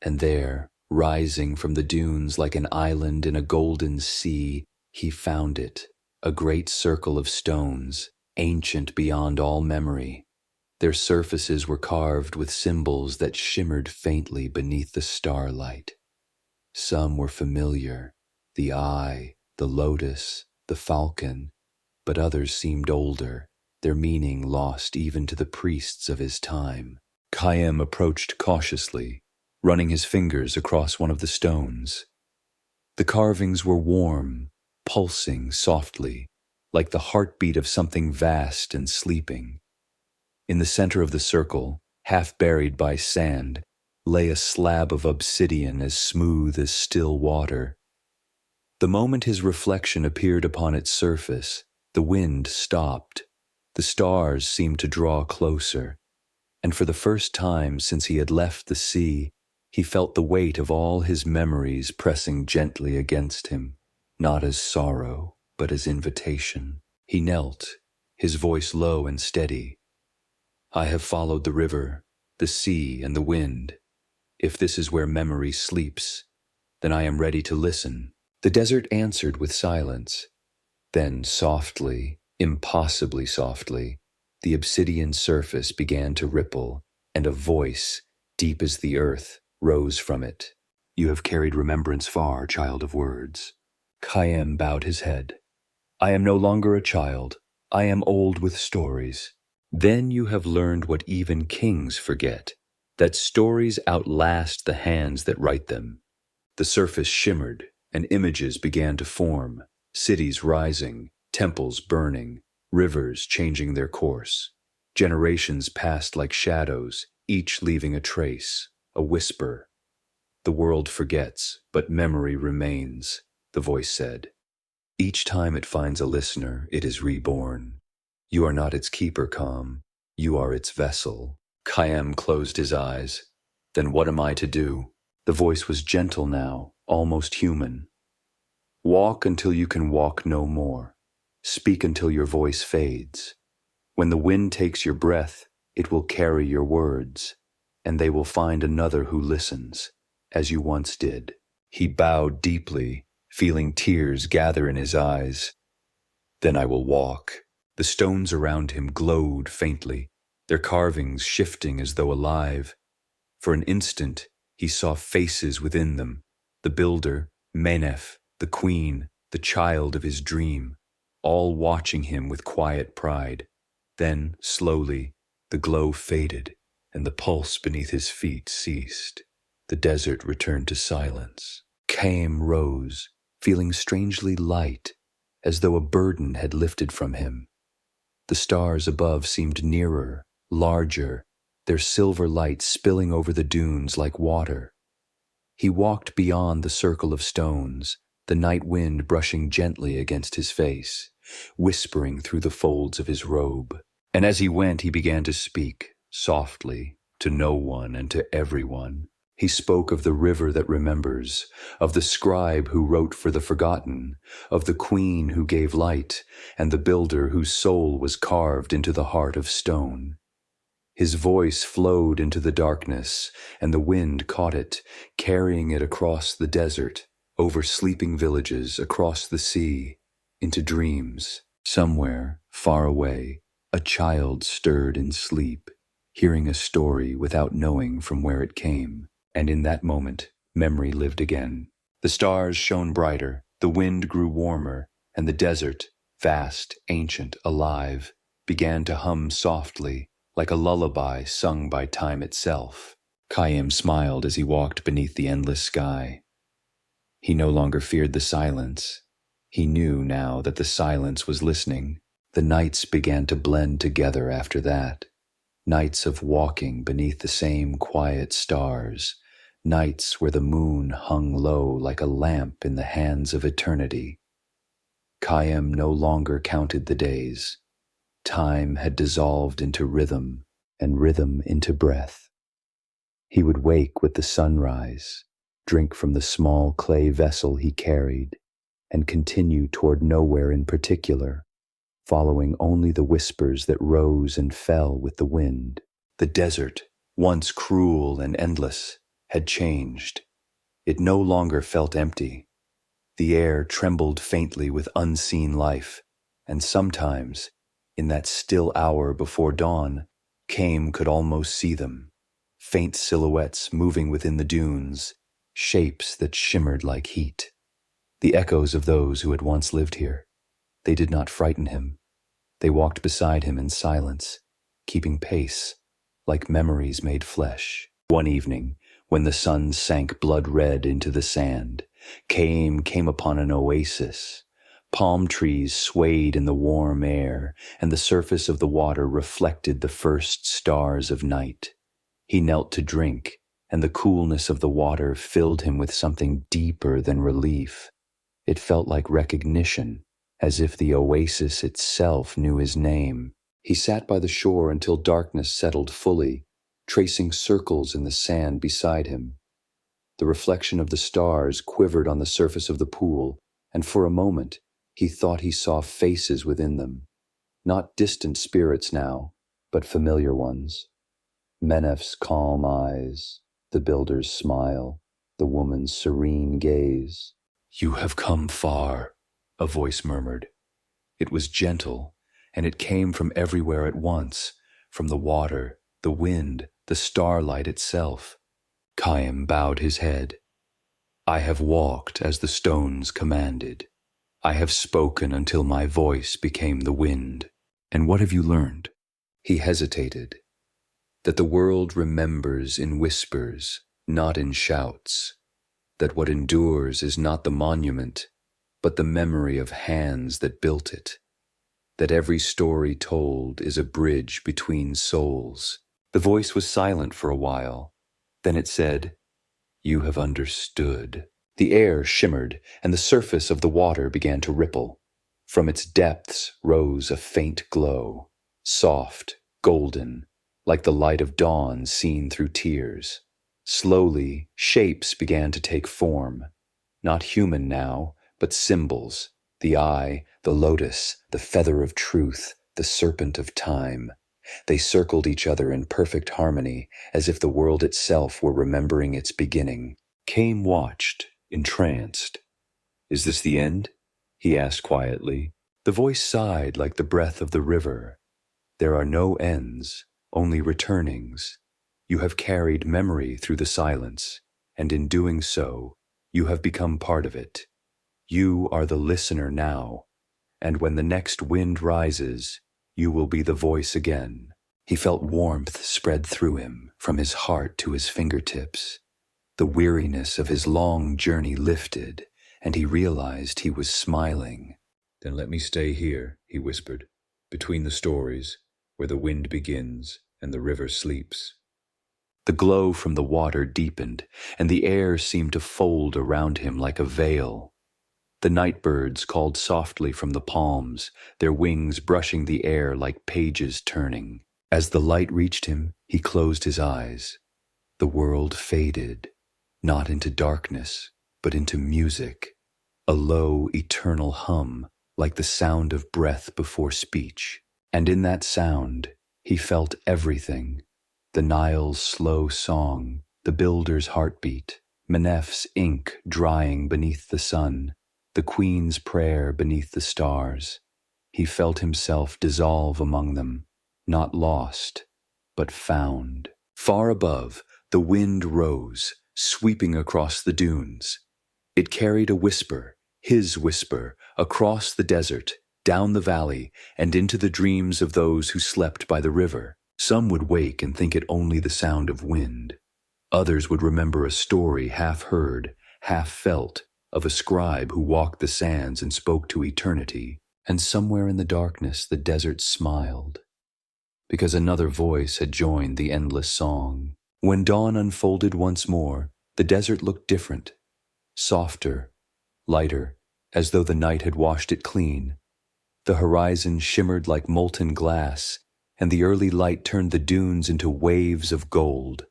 and there, rising from the dunes like an island in a golden sea, he found it, a great circle of stones, ancient beyond all memory. Their surfaces were carved with symbols that shimmered faintly beneath the starlight. Some were familiar, the eye, the lotus, the falcon, but others seemed older, their meaning lost even to the priests of his time. Khayyam approached cautiously, running his fingers across one of the stones. The carvings were warm, pulsing softly, like the heartbeat of something vast and sleeping. In the center of the circle, half buried by sand, lay a slab of obsidian as smooth as still water. The moment his reflection appeared upon its surface, the wind stopped. The stars seemed to draw closer, and for the first time since he had left the sea, he felt the weight of all his memories pressing gently against him, not as sorrow, but as invitation. He knelt, his voice low and steady. I have followed the river, the sea, and the wind. If this is where memory sleeps, then I am ready to listen. The desert answered with silence. Then softly, impossibly softly, the obsidian surface began to ripple, and a voice, deep as the earth, rose from it. You have carried remembrance far, child of words. Khayyam bowed his head. I am no longer a child. I am old with stories. Then you have learned what even kings forget, that stories outlast the hands that write them. The surface shimmered, and images began to form, cities rising, temples burning, rivers changing their course. Generations passed like shadows, each leaving a trace, a whisper. The world forgets, but memory remains, the voice said. Each time it finds a listener, it is reborn. You are not its keeper, Calm. You are its vessel. Khayyam closed his eyes. Then what am I to do? The voice was gentle now, almost human. Walk until you can walk no more. Speak until your voice fades. When the wind takes your breath, it will carry your words, and they will find another who listens, as you once did. He bowed deeply, feeling tears gather in his eyes. Then I will walk. The stones around him glowed faintly, their carvings shifting as though alive. For an instant, he saw faces within them, the builder, Menef, the queen, the child of his dream, all watching him with quiet pride. Then, slowly, the glow faded, and the pulse beneath his feet ceased. The desert returned to silence. Khayyam rose, feeling strangely light, as though a burden had lifted from him. The stars above seemed nearer, larger, their silver light spilling over the dunes like water. He walked beyond the circle of stones, the night wind brushing gently against his face, whispering through the folds of his robe. And as he went, he began to speak, softly, to no one and to everyone. He spoke of the river that remembers, of the scribe who wrote for the forgotten, of the queen who gave light, and the builder whose soul was carved into the heart of stone. His voice flowed into the darkness, and the wind caught it, carrying it across the desert, over sleeping villages, across the sea, into dreams. Somewhere, far away, a child stirred in sleep, hearing a story without knowing from where it came. And in that moment, memory lived again. The stars shone brighter, the wind grew warmer, and the desert, vast, ancient, alive, began to hum softly, like a lullaby sung by time itself. Khayyam smiled as he walked beneath the endless sky. He no longer feared the silence. He knew now that the silence was listening. The nights began to blend together after that. Nights of walking beneath the same quiet stars, nights where the moon hung low like a lamp in the hands of eternity. Khayyam no longer counted the days. Time had dissolved into rhythm, and rhythm into breath. He would wake with the sunrise, drink from the small clay vessel he carried, and continue toward nowhere in particular, following only the whispers that rose and fell with the wind. The desert, once cruel and endless, had changed. It no longer felt empty. The air trembled faintly with unseen life, and sometimes, in that still hour before dawn, Khayyam could almost see them, faint silhouettes moving within the dunes, shapes that shimmered like heat. The echoes of those who had once lived here. They did not frighten him. They walked beside him in silence, keeping pace, like memories made flesh. One evening, when the sun sank blood-red into the sand, Khayyam came upon an oasis, Palm trees swayed in the warm air, and the surface of the water reflected the first stars of night. He knelt to drink, and the coolness of the water filled him with something deeper than relief. It felt like recognition, as if the oasis itself knew his name. He sat by the shore until darkness settled fully, tracing circles in the sand beside him. The reflection of the stars quivered on the surface of the pool, and for a moment he thought he saw faces within them. Not distant spirits now, but familiar ones. Menef's calm eyes, the builder's smile, the woman's serene gaze. "You have come far," a voice murmured. It was gentle, and it came from everywhere at once, from the water, the wind, the starlight itself. Chaim bowed his head. "I have walked as the stones commanded. I have spoken until my voice became the wind." "And what have you learned?" He hesitated. "That the world remembers in whispers, not in shouts. That what endures is not the monument, but the memory of hands that built it. That every story told is a bridge between souls." The voice was silent for a while. Then it said, "You have understood." The air shimmered, and the surface of the water began to ripple. From its depths rose a faint glow, soft, golden, like the light of dawn seen through tears. Slowly, shapes began to take form, not human now, but symbols: the eye, the lotus, the feather of truth, the serpent of time. They circled each other in perfect harmony, as if the world itself were remembering its beginning. Chaim watched, entranced. "Is this the end?" he asked quietly. The voice sighed like the breath of the river. "There are no ends, only returnings. You have carried memory through the silence, and in doing so, you have become part of it. You are the listener now, and when the next wind rises, you will be the voice again." He felt warmth spread through him, from his heart to his fingertips. The weariness of his long journey lifted, and he realized he was smiling. "Then let me stay here," he whispered, "between the stories, where the wind begins and the river sleeps." The glow from the water deepened, and the air seemed to fold around him like a veil. The night birds called softly from the palms, their wings brushing the air like pages turning. As the light reached him, he closed his eyes. The world faded, not into darkness, but into music, a low, eternal hum, like the sound of breath before speech. And in that sound, he felt everything: the Nile's slow song, the builder's heartbeat, Menef's ink drying beneath the sun, the queen's prayer beneath the stars. He felt himself dissolve among them, not lost, but found. Far above, the wind rose, sweeping across the dunes. It carried a whisper, his whisper, across the desert, down the valley, and into the dreams of those who slept by the river. Some would wake and think it only the sound of wind. Others would remember a story half heard, half felt, of a scribe who walked the sands and spoke to eternity. And somewhere in the darkness the desert smiled, because another voice had joined the endless song. When dawn unfolded once more, the desert looked different, softer, lighter, as though the night had washed it clean. The horizon shimmered like molten glass, and the early light turned the dunes into waves of gold.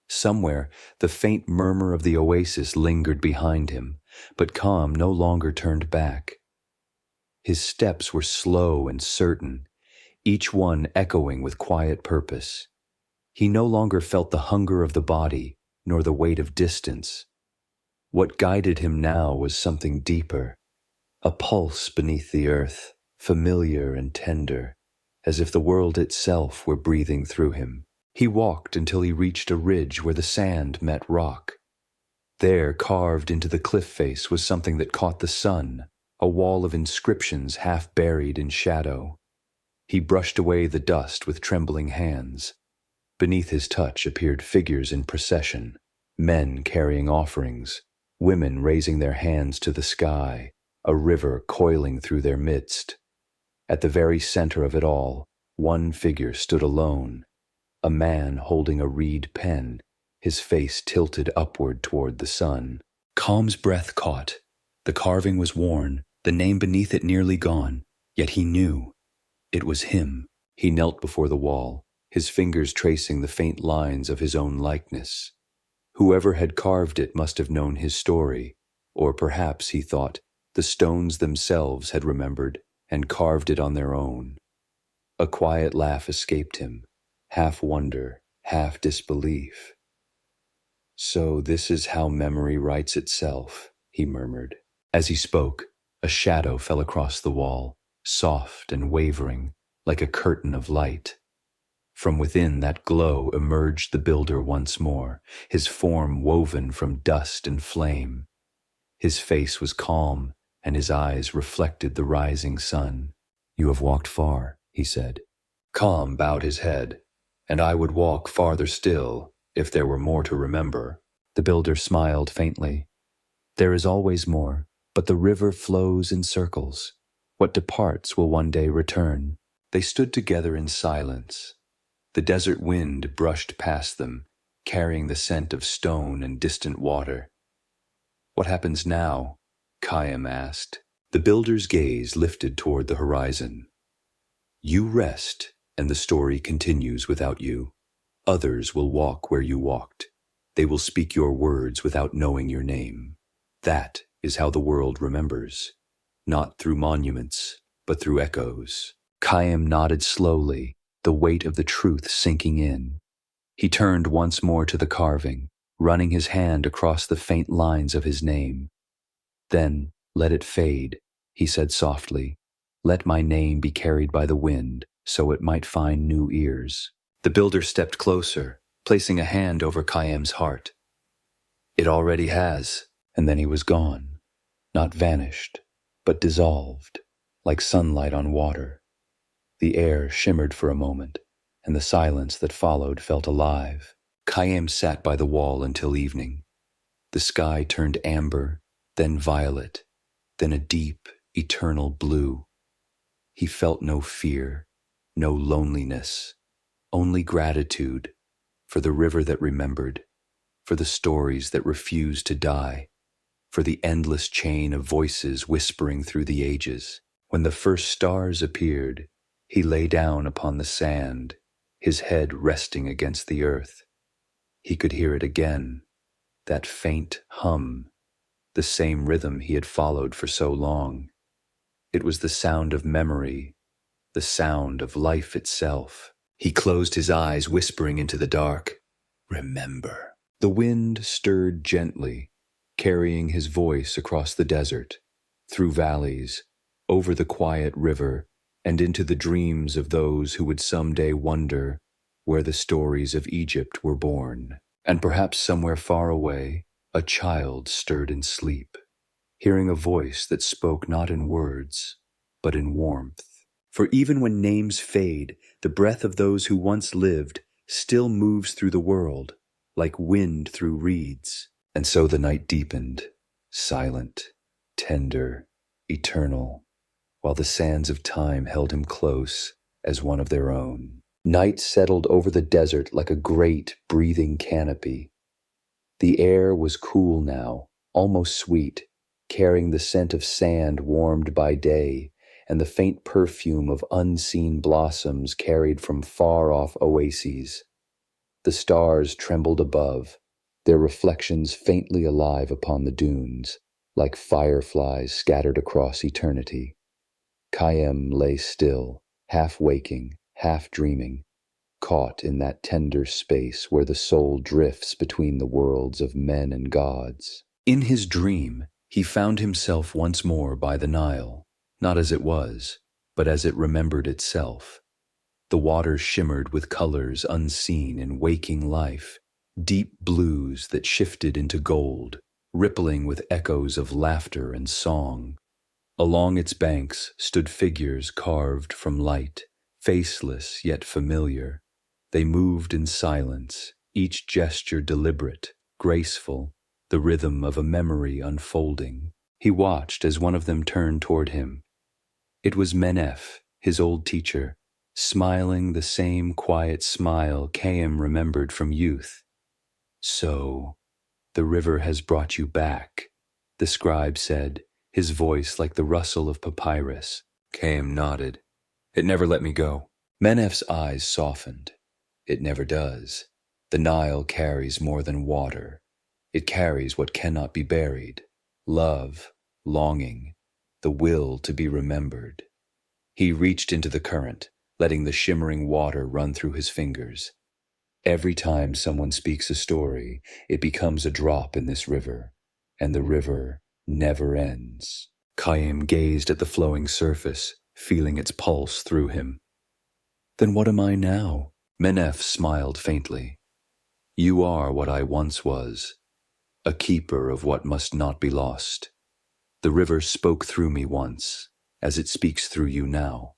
Somewhere, the faint murmur of the oasis lingered behind him, but Chaim no longer turned back. His steps were slow and certain, each one echoing with quiet purpose. He no longer felt the hunger of the body, nor the weight of distance. What guided him now was something deeper, a pulse beneath the earth, familiar and tender, as if the world itself were breathing through him. He walked until he reached a ridge where the sand met rock. There, carved into the cliff face, was something that caught the sun, a wall of inscriptions half buried in shadow. He brushed away the dust with trembling hands. Beneath his touch appeared figures in procession, men carrying offerings, women raising their hands to the sky, a river coiling through their midst. At the very center of it all, one figure stood alone, a man holding a reed pen, his face tilted upward toward the sun. Calm's breath caught. The carving was worn, the name beneath it nearly gone, yet he knew. It was him. He knelt before the wall, his fingers tracing the faint lines of his own likeness. Whoever had carved it must have known his story, or perhaps, he thought, the stones themselves had remembered and carved it on their own. A quiet laugh escaped him, half wonder, half disbelief. "So this is how memory writes itself," he murmured. As he spoke, a shadow fell across the wall, soft and wavering, like a curtain of light. From within that glow emerged the builder once more, his form woven from dust and flame. His face was calm, and his eyes reflected the rising sun. "You have walked far," he said. Calm bowed his head. "And I would walk farther still, if there were more to remember." The builder smiled faintly. "There is always more, but the river flows in circles. What departs will one day return." They stood together in silence. The desert wind brushed past them, carrying the scent of stone and distant water. "What happens now?" Khayyam asked. The builder's gaze lifted toward the horizon. "You rest, and the story continues without you. Others will walk where you walked. They will speak your words without knowing your name. That is how the world remembers, not through monuments, but through echoes." Khayyam nodded slowly, the weight of the truth sinking in. He turned once more to the carving, running his hand across the faint lines of his name. "Then let it fade," he said softly. "Let my name be carried by the wind, so it might find new ears." The builder stepped closer, placing a hand over Khayyam's heart. "It already has," and then he was gone, not vanished, but dissolved, like sunlight on water. The air shimmered for a moment, and the silence that followed felt alive. Khayyam sat by the wall until evening. The sky turned amber, then violet, then a deep, eternal blue. He felt no fear, no loneliness, only gratitude for the river that remembered, for the stories that refused to die, for the endless chain of voices whispering through the ages. When the first stars appeared, he lay down upon the sand, his head resting against the earth. He could hear it again, that faint hum, the same rhythm he had followed for so long. It was the sound of memory, the sound of life itself. He closed his eyes, whispering into the dark, "Remember." The wind stirred gently, carrying his voice across the desert, through valleys, over the quiet river, and into the dreams of those who would someday wonder where the stories of Egypt were born. And perhaps somewhere far away, a child stirred in sleep, hearing a voice that spoke not in words, but in warmth. For even when names fade, the breath of those who once lived still moves through the world, like wind through reeds. And so the night deepened, silent, tender, eternal, while the sands of time held him close as one of their own. Night settled over the desert like a great, breathing canopy. The air was cool now, almost sweet, carrying the scent of sand warmed by day, and the faint perfume of unseen blossoms carried from far-off oases. The stars trembled above, their reflections faintly alive upon the dunes, like fireflies scattered across eternity. Khayyam lay still, half waking, half dreaming, caught in that tender space where the soul drifts between the worlds of men and gods. In his dream, he found himself once more by the Nile, not as it was, but as it remembered itself. The water shimmered with colors unseen in waking life, deep blues that shifted into gold, rippling with echoes of laughter and song. Along its banks stood figures carved from light, faceless yet familiar. They moved in silence, each gesture deliberate, graceful, the rhythm of a memory unfolding. He watched as one of them turned toward him. It was Menef, his old teacher, smiling the same quiet smile Chaim remembered from youth. "So, the river has brought you back," the scribe said, his voice like the rustle of papyrus. Chaim nodded. "It never let me go." Menef's eyes softened. "It never does. The Nile carries more than water. It carries what cannot be buried: love, longing, the will to be remembered." He reached into the current, letting the shimmering water run through his fingers. "Every time someone speaks a story, it becomes a drop in this river, and the river never ends." Chaim gazed at the flowing surface, feeling its pulse through him. "Then what am I now?" Menef smiled faintly. "You are what I once was, a keeper of what must not be lost. The river spoke through me once, as it speaks through you now.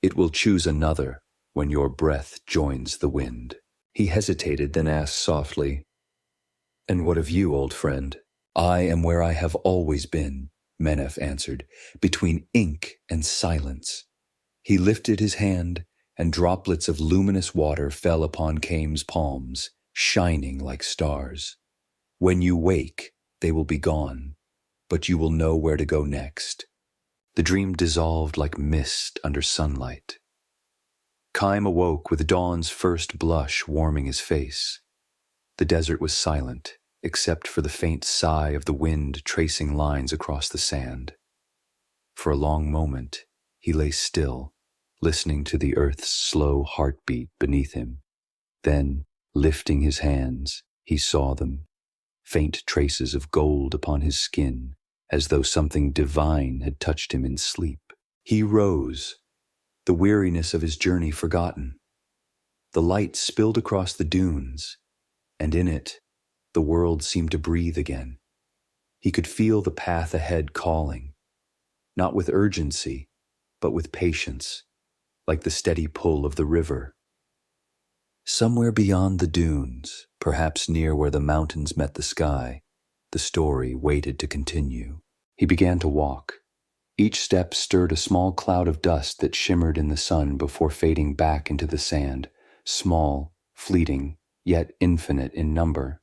It will choose another when your breath joins the wind." He hesitated, then asked softly, "And what of you, old friend?" "I am where I have always been," Menef answered, "between ink and silence." He lifted his hand, and droplets of luminous water fell upon Chaim's palms, shining like stars. "When you wake, they will be gone, but you will know where to go next." The dream dissolved like mist under sunlight. Chaim awoke with dawn's first blush warming his face. The desert was silent, except for the faint sigh of the wind tracing lines across the sand. For a long moment, he lay still, listening to the earth's slow heartbeat beneath him. Then, lifting his hands, he saw them, faint traces of gold upon his skin, as though something divine had touched him in sleep. He rose, the weariness of his journey forgotten. The light spilled across the dunes, and in it, the world seemed to breathe again. He could feel the path ahead calling, not with urgency, but with patience, like the steady pull of the river. Somewhere beyond the dunes, perhaps near where the mountains met the sky, the story waited to continue. He began to walk. Each step stirred a small cloud of dust that shimmered in the sun before fading back into the sand, small, fleeting, yet infinite in number.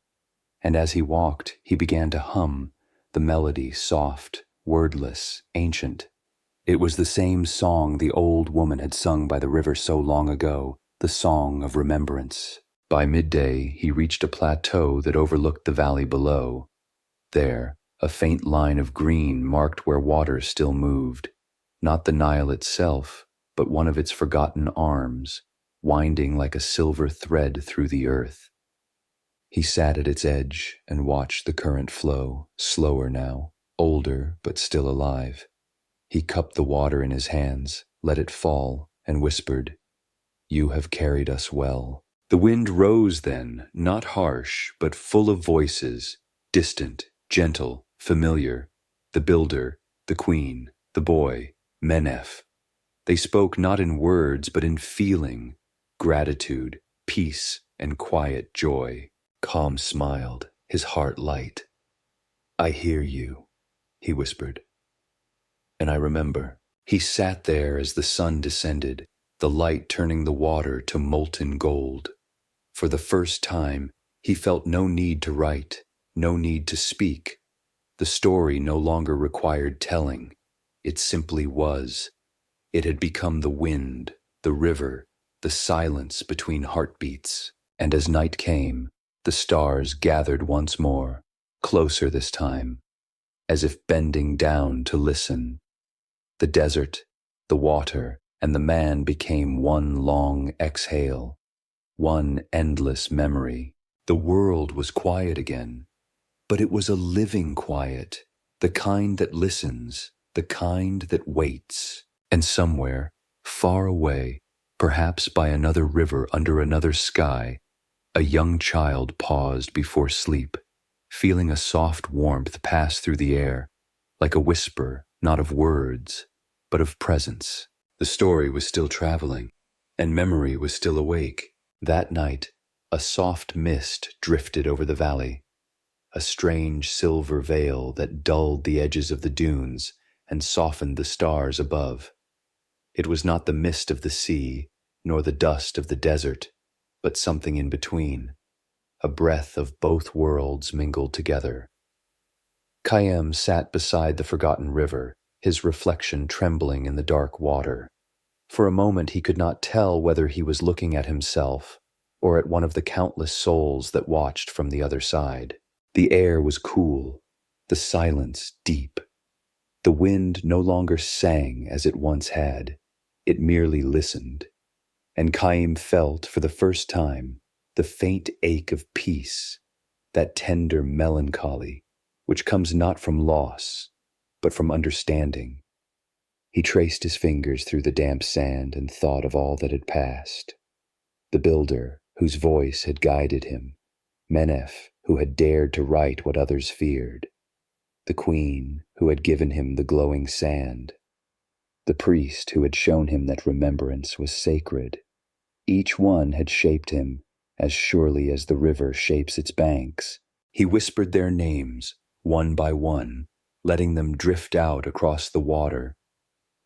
And as he walked, he began to hum, the melody soft, wordless, ancient. It was the same song the old woman had sung by the river so long ago, the song of remembrance. By midday, he reached a plateau that overlooked the valley below. There, a faint line of green marked where water still moved, not the Nile itself, but one of its forgotten arms, winding like a silver thread through the earth. He sat at its edge and watched the current flow, slower now, older but still alive. He cupped the water in his hands, let it fall, and whispered, "You have carried us well." The wind rose then, not harsh, but full of voices, distant, gentle, familiar. The builder, the queen, the boy, Menef. They spoke not in words, but in feeling, gratitude, peace, and quiet joy. Calm smiled, his heart light. "I hear you," he whispered. "And I remember." He sat there as the sun descended, the light turning the water to molten gold. For the first time, he felt no need to write, no need to speak. The story no longer required telling. It simply was. It had become the wind, the river, the silence between heartbeats. And as night came, the stars gathered once more, closer this time, as if bending down to listen. The desert, the water, and the man became one long exhale, one endless memory. The world was quiet again, but it was a living quiet, the kind that listens, the kind that waits. And somewhere, far away, perhaps by another river under another sky, a young child paused before sleep, feeling a soft warmth pass through the air, like a whisper, not of words, but of presence. The story was still traveling, and memory was still awake. That night, a soft mist drifted over the valley. a strange silver veil that dulled the edges of the dunes and softened the stars above. It was not the mist of the sea, nor the dust of the desert, but something in between, a breath of both worlds mingled together. Khayyam sat beside the forgotten river, his reflection trembling in the dark water. For a moment he could not tell whether he was looking at himself or at one of the countless souls that watched from the other side. The air was cool, the silence deep. The wind no longer sang as it once had, it merely listened. And Khayyam felt, for the first time, the faint ache of peace, that tender melancholy, which comes not from loss, but from understanding. He traced his fingers through the damp sand and thought of all that had passed. The builder, whose voice had guided him, Menef, who had dared to write what others feared, the queen, who had given him the glowing sand, the priest who had shown him that remembrance was sacred. Each one had shaped him, as surely as the river shapes its banks. He whispered their names, one by one, letting them drift out across the water.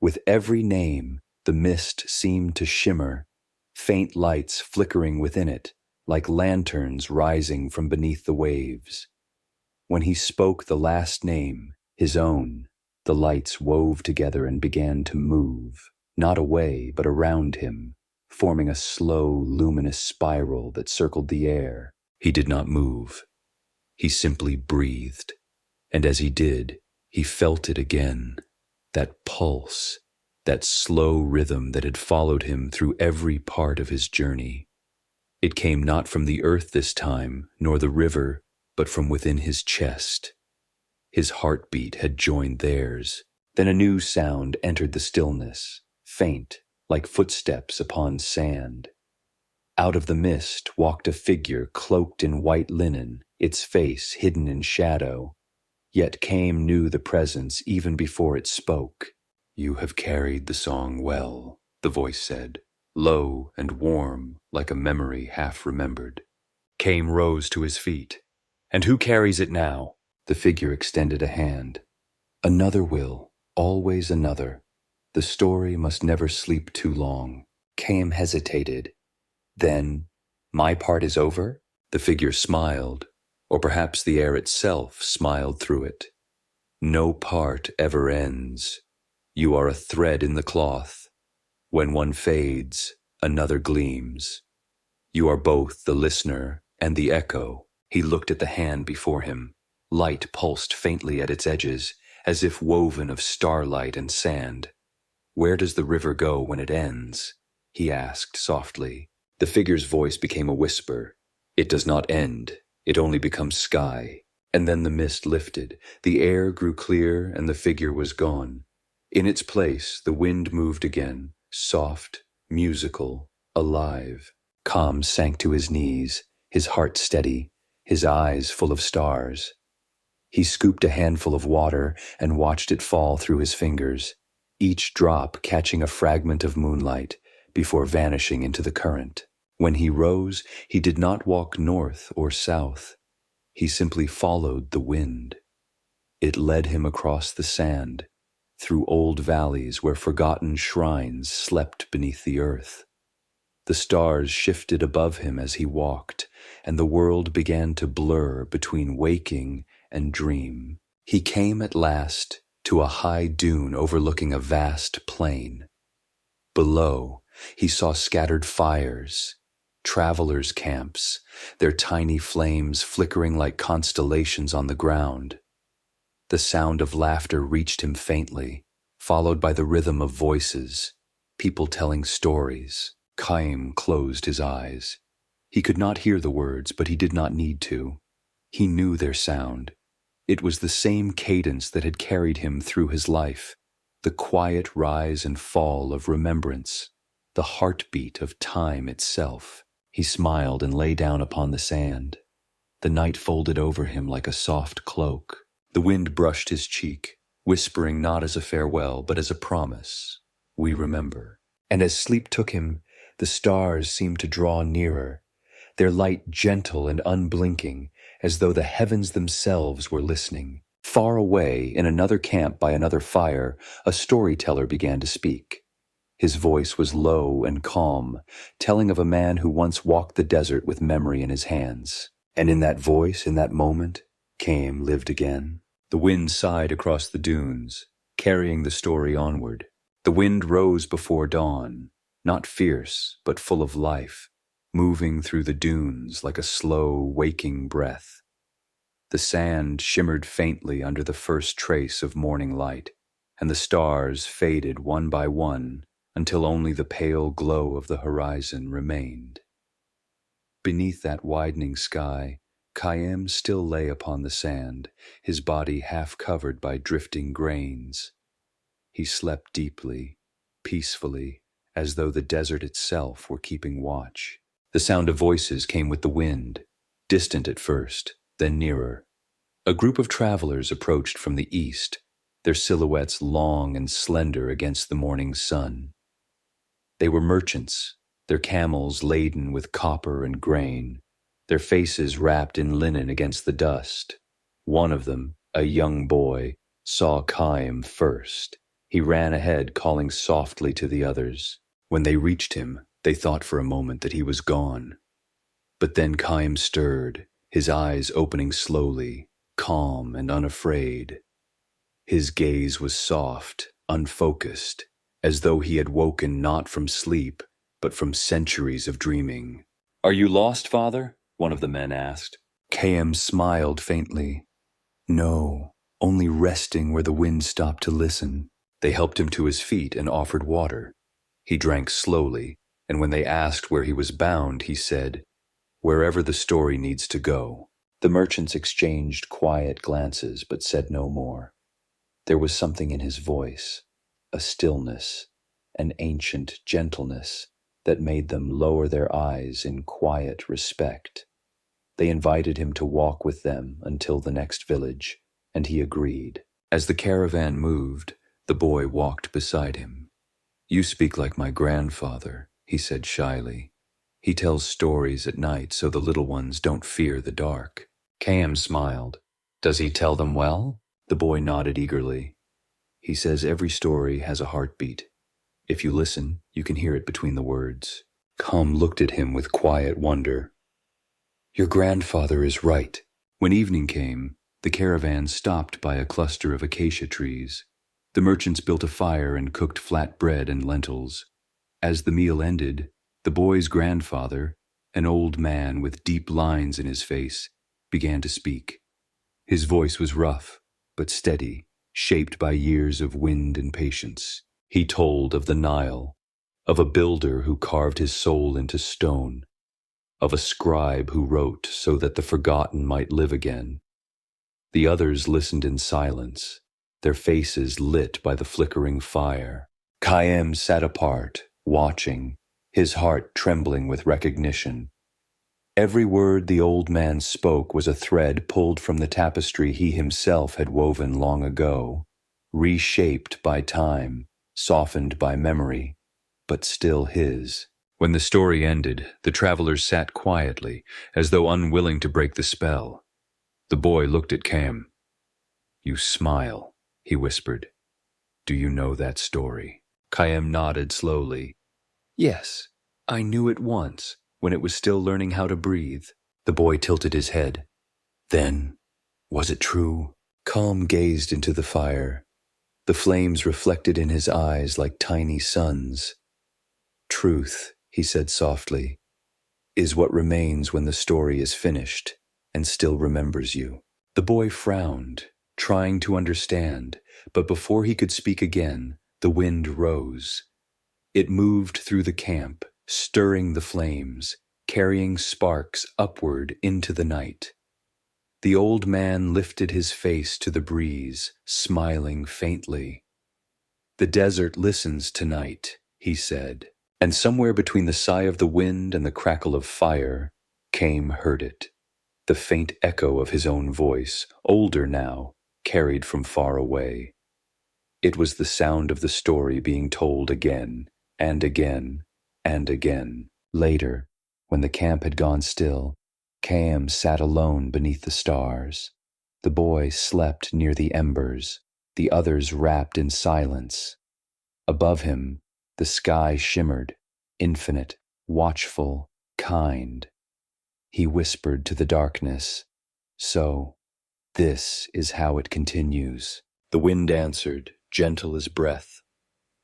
With every name, the mist seemed to shimmer, faint lights flickering within it, like lanterns rising from beneath the waves. When he spoke the last name, his own, the lights wove together and began to move, not away but around him, forming a slow, luminous spiral that circled the air. He did not move. He simply breathed, and as he did, he felt it again, that pulse, that slow rhythm that had followed him through every part of his journey. It came not from the earth this time, nor the river, but from within his chest. His heartbeat had joined theirs. Then a new sound entered the stillness, faint, like footsteps upon sand. Out of the mist walked a figure cloaked in white linen, its face hidden in shadow. Yet Khayyam knew the presence even before it spoke. "You have carried the song well," the voice said, low and warm, like a memory half remembered. Khayyam rose to his feet. "And who carries it now?" The figure extended a hand. "Another will, always another. The story must never sleep too long." Khayyam hesitated. Then, "My part is over?" The figure smiled, or perhaps the air itself smiled through it. "No part ever ends. You are a thread in the cloth. When one fades, another gleams. You are both the listener and the echo." He looked at the hand before him. Light pulsed faintly at its edges, as if woven of starlight and sand. "Where does the river go when it ends?" he asked softly. The figure's voice became a whisper. "It does not end. It only becomes sky." And then the mist lifted, the air grew clear, and the figure was gone. In its place, the wind moved again, soft, musical, alive. Khayyam sank to his knees, his heart steady, his eyes full of stars. He scooped a handful of water and watched it fall through his fingers, each drop catching a fragment of moonlight before vanishing into the current. When he rose, he did not walk north or south. He simply followed the wind. It led him across the sand, through old valleys where forgotten shrines slept beneath the earth. The stars shifted above him as he walked, and the world began to blur between waking and dream. He came at last to a high dune overlooking a vast plain. Below, he saw scattered fires, travelers' camps, their tiny flames flickering like constellations on the ground. The sound of laughter reached him faintly, followed by the rhythm of voices, people telling stories. Khayyam closed his eyes. He could not hear the words, but he did not need to. He knew their sound. It was the same cadence that had carried him through his life, the quiet rise and fall of remembrance, the heartbeat of time itself. He smiled and lay down upon the sand. The night folded over him like a soft cloak. The wind brushed his cheek, whispering not as a farewell, but as a promise. "We remember." And as sleep took him, the stars seemed to draw nearer, their light gentle and unblinking, as though the heavens themselves were listening. Far away, in another camp by another fire, a storyteller began to speak. His voice was low and calm, telling of a man who once walked the desert with memory in his hands. And in that voice, in that moment, Caim lived again. The wind sighed across the dunes, carrying the story onward. The wind rose before dawn, not fierce, but full of life, moving through the dunes like a slow, waking breath. The sand shimmered faintly under the first trace of morning light, and the stars faded one by one until only the pale glow of the horizon remained. Beneath that widening sky, Caim still lay upon the sand, his body half covered by drifting grains. He slept deeply, peacefully, as though the desert itself were keeping watch. The sound of voices came with the wind, distant at first, then nearer. A group of travelers approached from the east, their silhouettes long and slender against the morning sun. They were merchants, their camels laden with copper and grain, their faces wrapped in linen against the dust. One of them, a young boy, saw Caim first. He ran ahead, calling softly to the others. When they reached him, they thought for a moment that he was gone. But then Caim stirred, his eyes opening slowly, calm and unafraid. His gaze was soft, unfocused, as though he had woken not from sleep, but from centuries of dreaming. "Are you lost, father?" one of the men asked. Caim smiled faintly. "No, only resting where the wind stopped to listen." They helped him to his feet and offered water. He drank slowly, and when they asked where he was bound, he said, "Wherever the story needs to go." The merchants exchanged quiet glances, but said no more. There was something in his voice, a stillness, an ancient gentleness, that made them lower their eyes in quiet respect. They invited him to walk with them until the next village, and he agreed. As the caravan moved, the boy walked beside him. "You speak like my grandfather," he said shyly. "He tells stories at night so the little ones don't fear the dark." Caim smiled. "Does he tell them well?" The boy nodded eagerly. "He says every story has a heartbeat. If you listen, you can hear it between the words." Caim looked at him with quiet wonder. "Your grandfather is right." When evening came, the caravan stopped by a cluster of acacia trees. The merchants built a fire and cooked flat bread and lentils. As the meal ended, the boy's grandfather, an old man with deep lines in his face, began to speak. His voice was rough, but steady, shaped by years of wind and patience. He told of the Nile, of a builder who carved his soul into stone, of a scribe who wrote so that the forgotten might live again. The others listened in silence, their faces lit by the flickering fire. Caim sat apart, watching, his heart trembling with recognition. Every word the old man spoke was a thread pulled from the tapestry he himself had woven long ago, reshaped by time, softened by memory, but still his. When the story ended, the travelers sat quietly, as though unwilling to break the spell. The boy looked at Caim. "You smile," he whispered. "Do you know that story?" Caim nodded slowly. "Yes, I knew it once, when it was still learning how to breathe." The boy tilted his head. "Then, was it true?" Caim gazed into the fire. The flames reflected in his eyes like tiny suns. "Truth," he said softly, "is what remains when the story is finished and still remembers you." The boy frowned, trying to understand, but before he could speak again, the wind rose. It moved through the camp, stirring the flames, carrying sparks upward into the night. The old man lifted his face to the breeze, smiling faintly. "The desert listens tonight," he said, and somewhere between the sigh of the wind and the crackle of fire, Caim heard it. The faint echo of his own voice, older now, carried from far away. It was the sound of the story being told again, and again, and again. Later, when the camp had gone still, Kayam sat alone beneath the stars. The boy slept near the embers, the others wrapped in silence. Above him, the sky shimmered, infinite, watchful, kind. He whispered to the darkness, "So, this is how it continues." The wind answered, gentle as breath,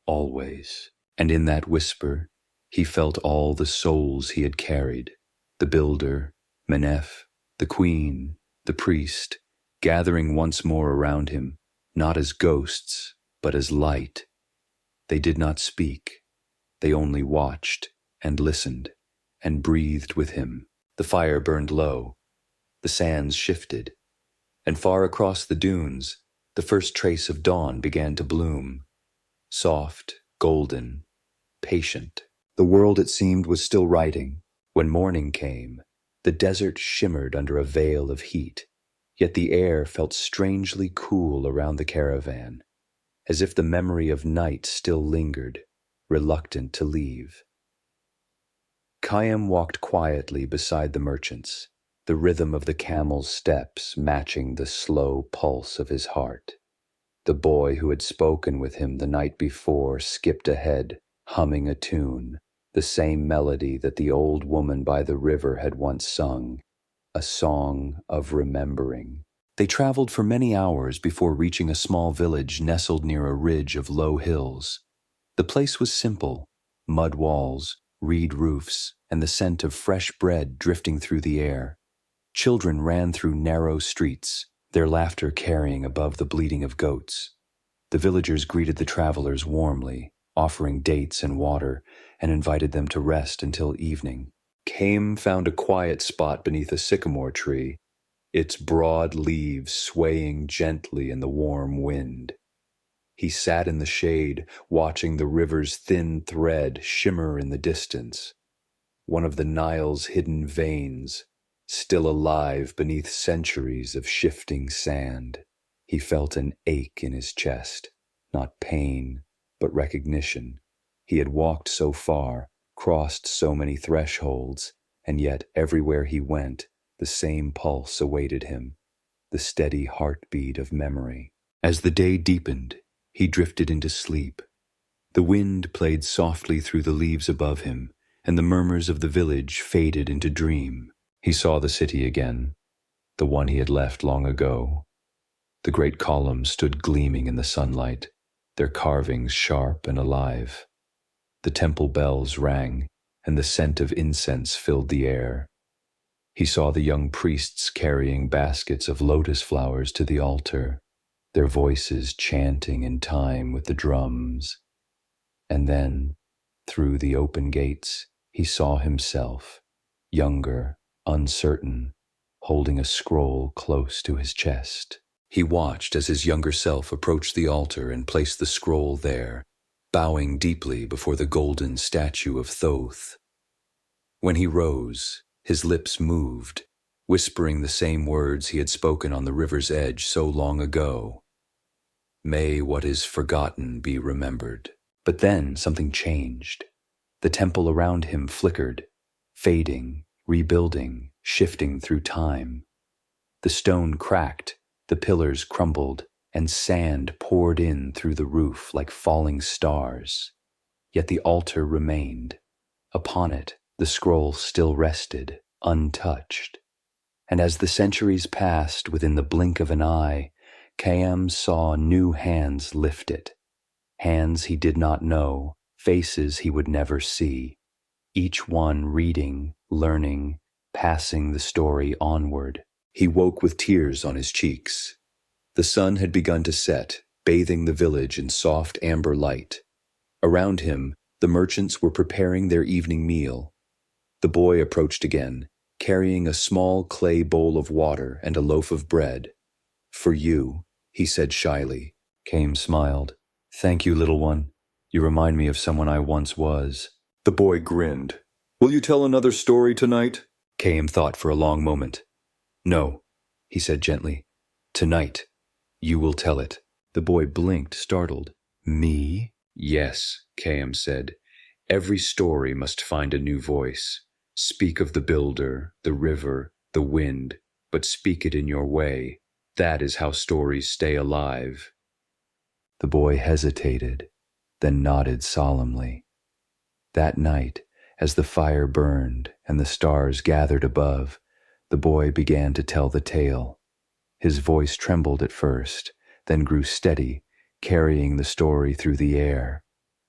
"Always." And in that whisper, he felt all the souls he had carried, the builder, Menef, the queen, the priest, gathering once more around him, not as ghosts, but as light. They did not speak. They only watched and listened and breathed with him. The fire burned low. The sands shifted. And far across the dunes, the first trace of dawn began to bloom. Soft, golden, patient. The world, it seemed, was still writing. When morning came, the desert shimmered under a veil of heat, yet the air felt strangely cool around the caravan, as if the memory of night still lingered, reluctant to leave. Khayyam walked quietly beside the merchants, the rhythm of the camel's steps matching the slow pulse of his heart. The boy who had spoken with him the night before skipped ahead, humming a tune, the same melody that the old woman by the river had once sung, a song of remembering. They traveled for many hours before reaching a small village nestled near a ridge of low hills. The place was simple: mud walls, reed roofs, and the scent of fresh bread drifting through the air. Children ran through narrow streets, their laughter carrying above the bleating of goats. The villagers greeted the travelers warmly, offering dates and water, and invited them to rest until evening. Khayyam found a quiet spot beneath a sycamore tree, its broad leaves swaying gently in the warm wind. He sat in the shade, watching the river's thin thread shimmer in the distance, one of the Nile's hidden veins, still alive beneath centuries of shifting sand. He felt an ache in his chest, not pain, but recognition. He had walked so far, crossed so many thresholds, and yet everywhere he went, the same pulse awaited him, the steady heartbeat of memory. As the day deepened, he drifted into sleep. The wind played softly through the leaves above him, and the murmurs of the village faded into dream. He saw the city again, the one he had left long ago. The great columns stood gleaming in the sunlight, their carvings sharp and alive. The temple bells rang, and the scent of incense filled the air. He saw the young priests carrying baskets of lotus flowers to the altar, their voices chanting in time with the drums. And then, through the open gates, he saw himself, younger, uncertain, holding a scroll close to his chest. He watched as his younger self approached the altar and placed the scroll there, bowing deeply before the golden statue of Thoth. When he rose, his lips moved, whispering the same words he had spoken on the river's edge so long ago. May what is forgotten be remembered. But then something changed. The temple around him flickered, fading, rebuilding, shifting through time. The stone cracked, the pillars crumbled, and sand poured in through the roof like falling stars. Yet the altar remained. Upon it, the scroll still rested, untouched. And as the centuries passed within the blink of an eye, Khayyam saw new hands lift it. Hands he did not know, faces he would never see. Each one reading, learning, passing the story onward. He woke with tears on his cheeks. The sun had begun to set, bathing the village in soft amber light. Around him, the merchants were preparing their evening meal. The boy approached again, carrying a small clay bowl of water and a loaf of bread. "For you," he said shyly. Khayyam smiled. "Thank you, little one. You remind me of someone I once was." The boy grinned. "Will you tell another story tonight?" Khayyam thought for a long moment. "No," he said gently. "Tonight, you will tell it." The boy blinked, startled. "Me?" "Yes," Khayyam said. "Every story must find a new voice. Speak of the builder, the river, the wind, but speak it in your way. That is how stories stay alive." The boy hesitated, then nodded solemnly. That night, as the fire burned and the stars gathered above, the boy began to tell the tale. His voice trembled at first, then grew steady, carrying the story through the air,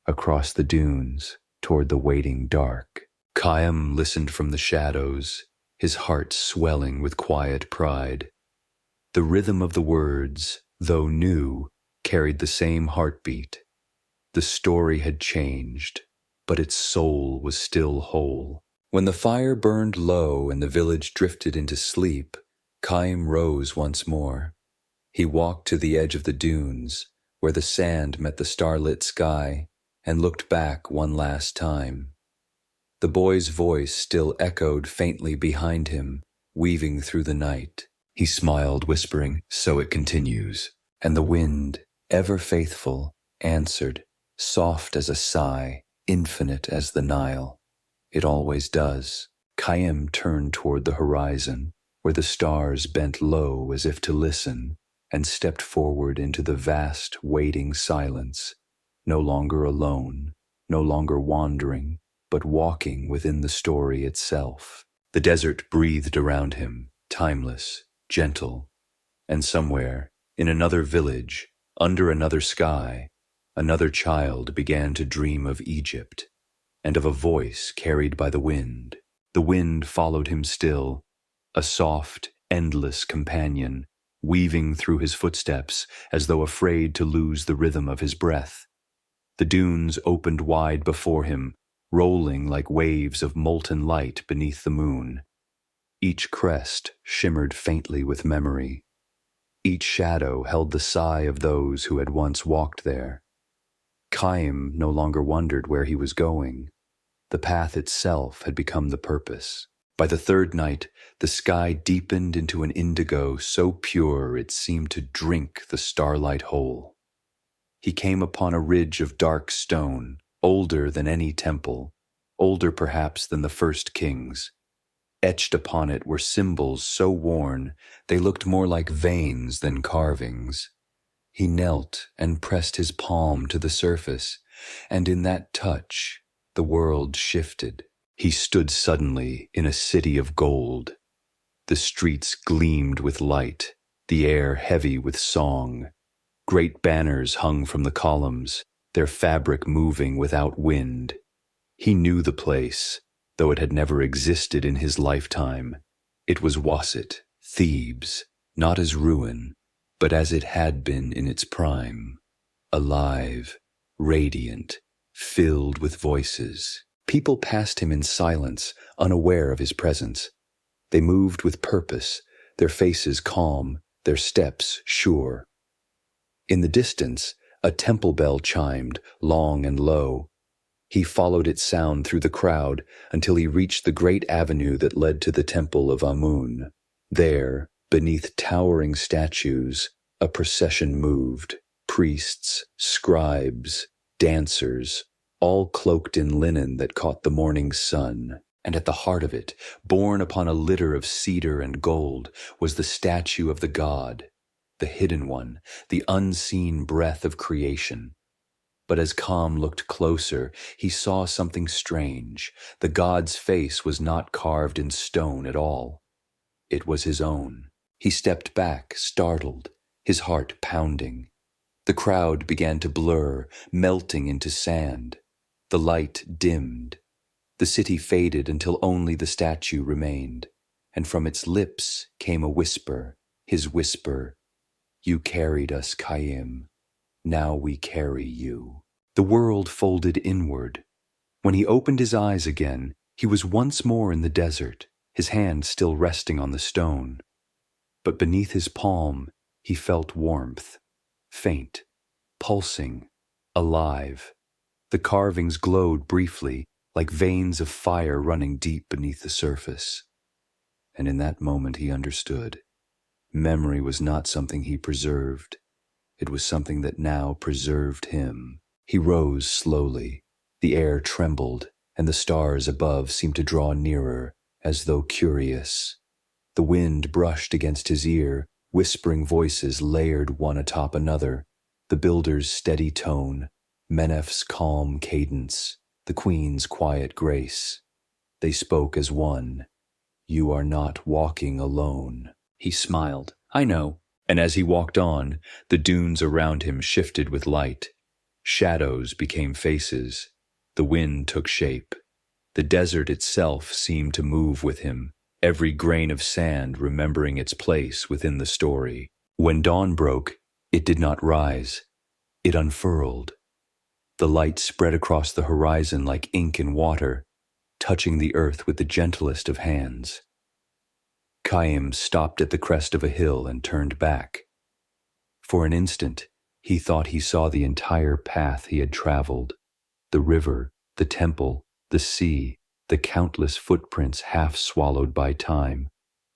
across the dunes, toward the waiting dark. Chaim listened from the shadows, his heart swelling with quiet pride. The rhythm of the words, though new, carried the same heartbeat. The story had changed, but its soul was still whole. When the fire burned low and the village drifted into sleep, Chaim rose once more. He walked to the edge of the dunes, where the sand met the starlit sky, and looked back one last time. The boy's voice still echoed faintly behind him, weaving through the night. He smiled, whispering, "So it continues." And the wind, ever faithful, answered, soft as a sigh, infinite as the Nile. "It always does." Chaim turned toward the horizon, where the stars bent low as if to listen, and stepped forward into the vast, waiting silence, no longer alone, no longer wandering, but walking within the story itself. The desert breathed around him, timeless, gentle, and somewhere, in another village, under another sky, another child began to dream of Egypt, and of a voice carried by the wind. The wind followed him still, a soft, endless companion, weaving through his footsteps as though afraid to lose the rhythm of his breath. The dunes opened wide before him, rolling like waves of molten light beneath the moon. Each crest shimmered faintly with memory. Each shadow held the sigh of those who had once walked there. Chaim no longer wondered where he was going. The path itself had become the purpose. By the third night, the sky deepened into an indigo so pure it seemed to drink the starlight whole. He came upon a ridge of dark stone, older than any temple, older perhaps than the first kings. Etched upon it were symbols so worn they looked more like veins than carvings. He knelt and pressed his palm to the surface, and in that touch, the world shifted. He stood suddenly in a city of gold. The streets gleamed with light, the air heavy with song. Great banners hung from the columns, their fabric moving without wind. He knew the place, though it had never existed in his lifetime. It was Wasset, Thebes, not as ruin, but as it had been in its prime. Alive, radiant, filled with voices. People passed him in silence, unaware of his presence. They moved with purpose, their faces calm, their steps sure. In the distance, a temple bell chimed, long and low. He followed its sound through the crowd until he reached the great avenue that led to the temple of Amun. There, beneath towering statues, a procession moved. Priests, scribes, dancers, all cloaked in linen that caught the morning sun. And at the heart of it, borne upon a litter of cedar and gold, was the statue of the god, the hidden one, the unseen breath of creation. But as Chaim looked closer, he saw something strange. The god's face was not carved in stone at all. It was his own. He stepped back, startled, his heart pounding. The crowd began to blur, melting into sand. The light dimmed. The city faded until only the statue remained, and from its lips came a whisper, his whisper, "You carried us, Chaim. Now we carry you." The world folded inward. When he opened his eyes again, he was once more in the desert, his hand still resting on the stone. But beneath his palm, he felt warmth, faint, pulsing, alive. The carvings glowed briefly, like veins of fire running deep beneath the surface. And in that moment he understood. Memory was not something he preserved. It was something that now preserved him. He rose slowly. The air trembled, and the stars above seemed to draw nearer, as though curious. The wind brushed against his ear, whispering voices layered one atop another, the builder's steady tone, Menef's calm cadence, the queen's quiet grace. They spoke as one. "You are not walking alone." He smiled. "I know." And as he walked on, the dunes around him shifted with light. Shadows became faces. The wind took shape. The desert itself seemed to move with him, every grain of sand remembering its place within the story. When dawn broke, it did not rise. It unfurled. The light spread across the horizon like ink in water, touching the earth with the gentlest of hands. Chaim stopped at the crest of a hill and turned back. For an instant, he thought he saw the entire path he had traveled, the river, the temple, the sea, the countless footprints half swallowed by time,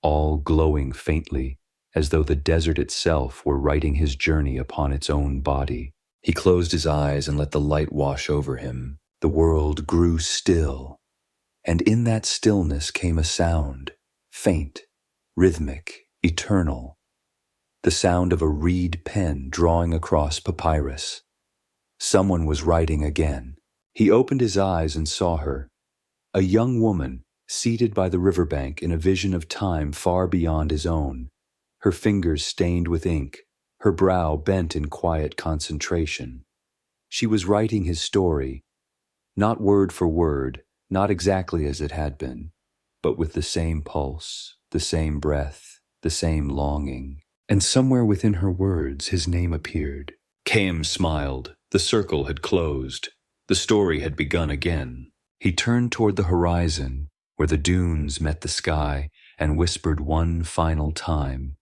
all glowing faintly, as though the desert itself were writing his journey upon its own body. He closed his eyes and let the light wash over him. The world grew still, and in that stillness came a sound, faint, rhythmic, eternal, the sound of a reed pen drawing across papyrus. Someone was writing again. He opened his eyes and saw her, a young woman seated by the riverbank in a vision of time far beyond his own, her fingers stained with ink, her brow bent in quiet concentration. She was writing his story, not word for word, not exactly as it had been, but with the same pulse, the same breath, the same longing. And somewhere within her words his name appeared. Chaim smiled. The circle had closed. The story had begun again. He turned toward the horizon, where the dunes met the sky, and whispered one final time,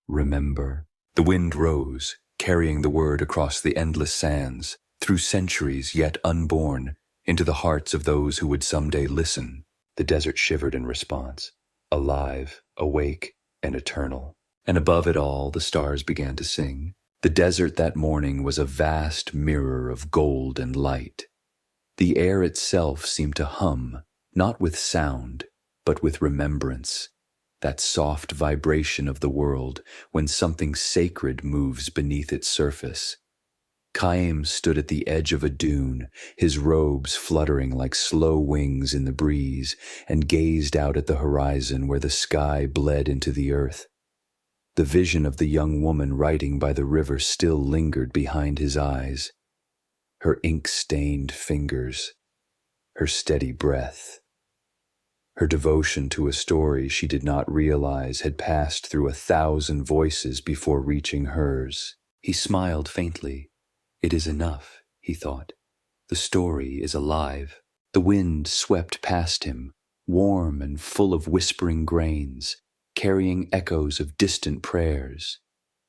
"Remember." The wind rose, carrying the word across the endless sands, through centuries yet unborn, into the hearts of those who would someday listen. The desert shivered in response, alive, awake, and eternal. And above it all, the stars began to sing. The desert that morning was a vast mirror of gold and light. The air itself seemed to hum, not with sound, but with remembrance, that soft vibration of the world when something sacred moves beneath its surface. Chaim stood at the edge of a dune, his robes fluttering like slow wings in the breeze, and gazed out at the horizon where the sky bled into the earth. The vision of the young woman writing by the river still lingered behind his eyes, her ink-stained fingers, her steady breath. Her devotion to a story she did not realize had passed through 1,000 voices before reaching hers. He smiled faintly. "It is enough," he thought. "The story is alive." The wind swept past him, warm and full of whispering grains, carrying echoes of distant prayers.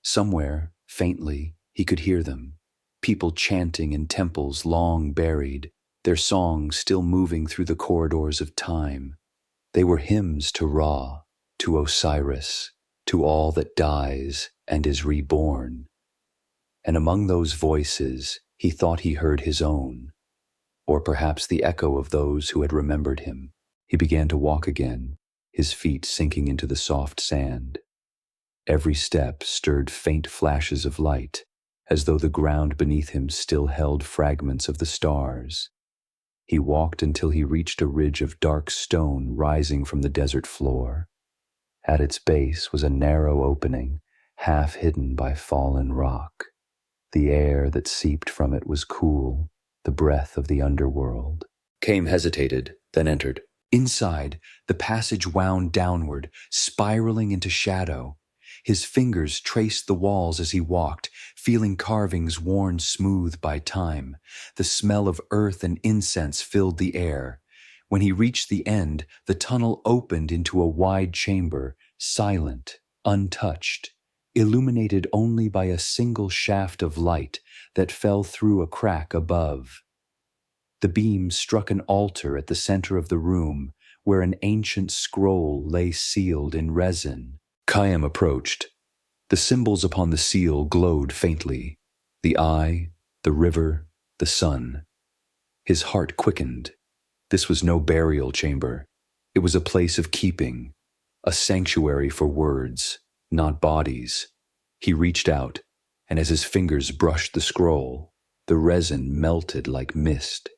Somewhere, faintly, he could hear them, people chanting in temples long buried, their songs still moving through the corridors of time. They were hymns to Ra, to Osiris, to all that dies and is reborn. And among those voices, he thought he heard his own, or perhaps the echo of those who had remembered him. He began to walk again, his feet sinking into the soft sand. Every step stirred faint flashes of light, as though the ground beneath him still held fragments of the stars. He walked until he reached a ridge of dark stone rising from the desert floor. At its base was a narrow opening, half hidden by fallen rock. The air that seeped from it was cool, the breath of the underworld. Chaim hesitated, then entered. Inside, the passage wound downward, spiraling into shadow. His fingers traced the walls as he walked, feeling carvings worn smooth by time. The smell of earth and incense filled the air. When he reached the end, the tunnel opened into a wide chamber, silent, untouched, illuminated only by a single shaft of light that fell through a crack above. The beam struck an altar at the center of the room, where an ancient scroll lay sealed in resin. Chaim approached. The symbols upon the seal glowed faintly. The eye, the river, the sun. His heart quickened. This was no burial chamber. It was a place of keeping, a sanctuary for words, not bodies. He reached out, and as his fingers brushed the scroll, the resin melted like mist.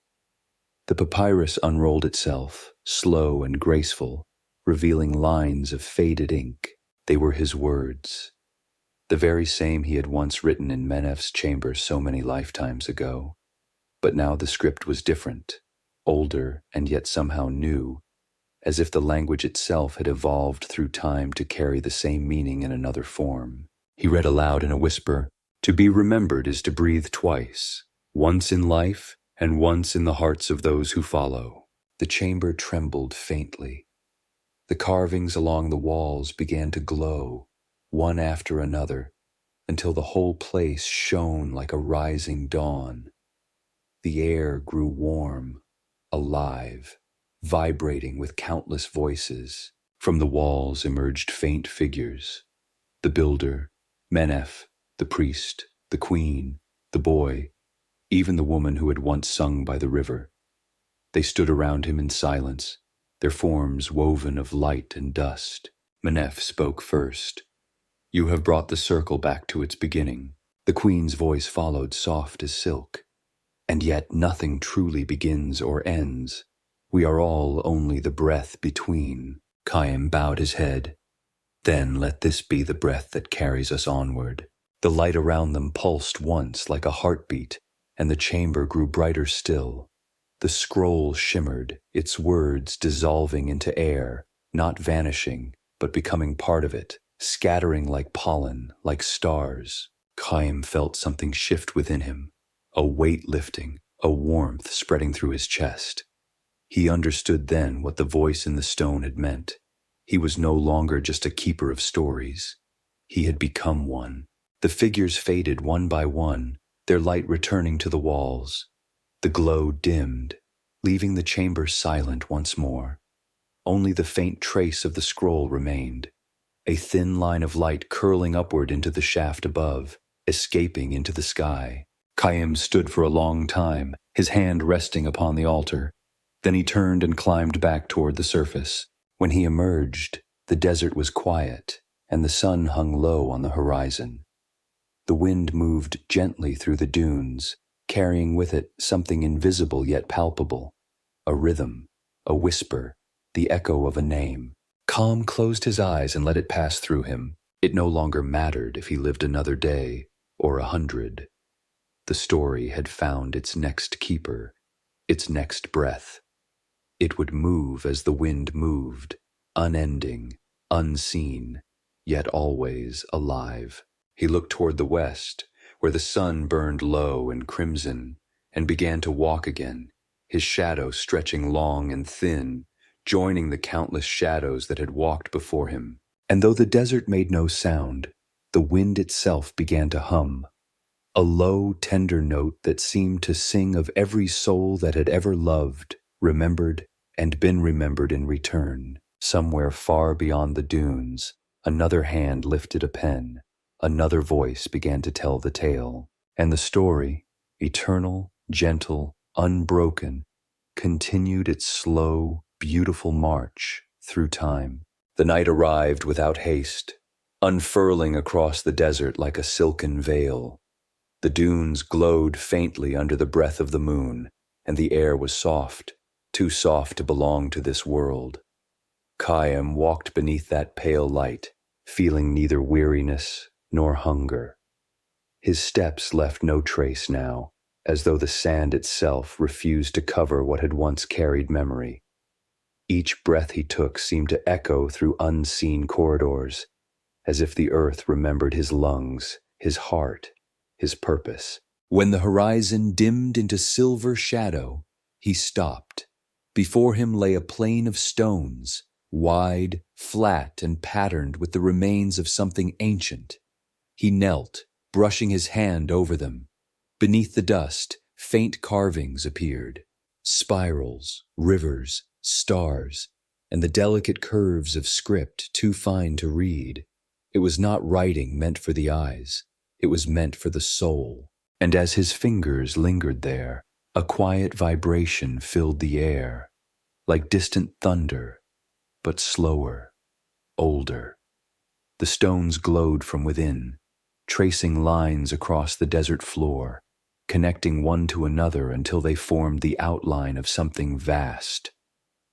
The papyrus unrolled itself, slow and graceful, revealing lines of faded ink. They were his words, the very same he had once written in Menef's chamber so many lifetimes ago. But now the script was different, older and yet somehow new, as if the language itself had evolved through time to carry the same meaning in another form. He read aloud in a whisper, "To be remembered is to breathe twice, once in life and once in the hearts of those who follow." The chamber trembled faintly. The carvings along the walls began to glow, one after another, until the whole place shone like a rising dawn. The air grew warm, alive, vibrating with countless voices. From the walls emerged faint figures: the builder, Menef, the priest, the queen, the boy, even the woman who had once sung by the river. They stood around him in silence, their forms woven of light and dust. Menef spoke first. "You have brought the circle back to its beginning." The queen's voice followed, soft as silk. "And yet nothing truly begins or ends. We are all only the breath between." Chaim bowed his head. "Then let this be the breath that carries us onward." The light around them pulsed once like a heartbeat, and the chamber grew brighter still. The scroll shimmered, its words dissolving into air, not vanishing, but becoming part of it, scattering like pollen, like stars. Chaim felt something shift within him, a weight lifting, a warmth spreading through his chest. He understood then what the voice in the stone had meant. He was no longer just a keeper of stories. He had become one. The figures faded one by one, their light returning to the walls. The glow dimmed, leaving the chamber silent once more. Only the faint trace of the scroll remained, a thin line of light curling upward into the shaft above, escaping into the sky. Chaim stood for a long time, his hand resting upon the altar. Then he turned and climbed back toward the surface. When he emerged, the desert was quiet, and the sun hung low on the horizon. The wind moved gently through the dunes, carrying with it something invisible yet palpable, a rhythm, a whisper, the echo of a name. Chaim closed his eyes and let it pass through him. It no longer mattered if he lived another day or 100. The story had found its next keeper, its next breath. It would move as the wind moved, unending, unseen, yet always alive. He looked toward the west, where the sun burned low and crimson, and began to walk again, his shadow stretching long and thin, joining the countless shadows that had walked before him. And though the desert made no sound, the wind itself began to hum, a low, tender note that seemed to sing of every soul that had ever loved, remembered, and been remembered in return. Somewhere far beyond the dunes, another hand lifted a pen, another voice began to tell the tale, and the story, eternal, gentle, unbroken, continued its slow, beautiful march through time. The night arrived without haste, unfurling across the desert like a silken veil. The dunes glowed faintly under the breath of the moon, and the air was soft, too soft to belong to this world. Chaim walked beneath that pale light, feeling neither weariness nor hunger. His steps left no trace now, as though the sand itself refused to cover what had once carried memory. Each breath he took seemed to echo through unseen corridors, as if the earth remembered his lungs, his heart, his purpose. When the horizon dimmed into silver shadow, he stopped. Before him lay a plain of stones, wide, flat, and patterned with the remains of something ancient. He knelt, brushing his hand over them. Beneath the dust, faint carvings appeared. Spirals, rivers, stars, and the delicate curves of script too fine to read. It was not writing meant for the eyes. It was meant for the soul. And as his fingers lingered there, a quiet vibration filled the air, like distant thunder, but slower, older. The stones glowed from within, tracing lines across the desert floor, connecting one to another until they formed the outline of something vast.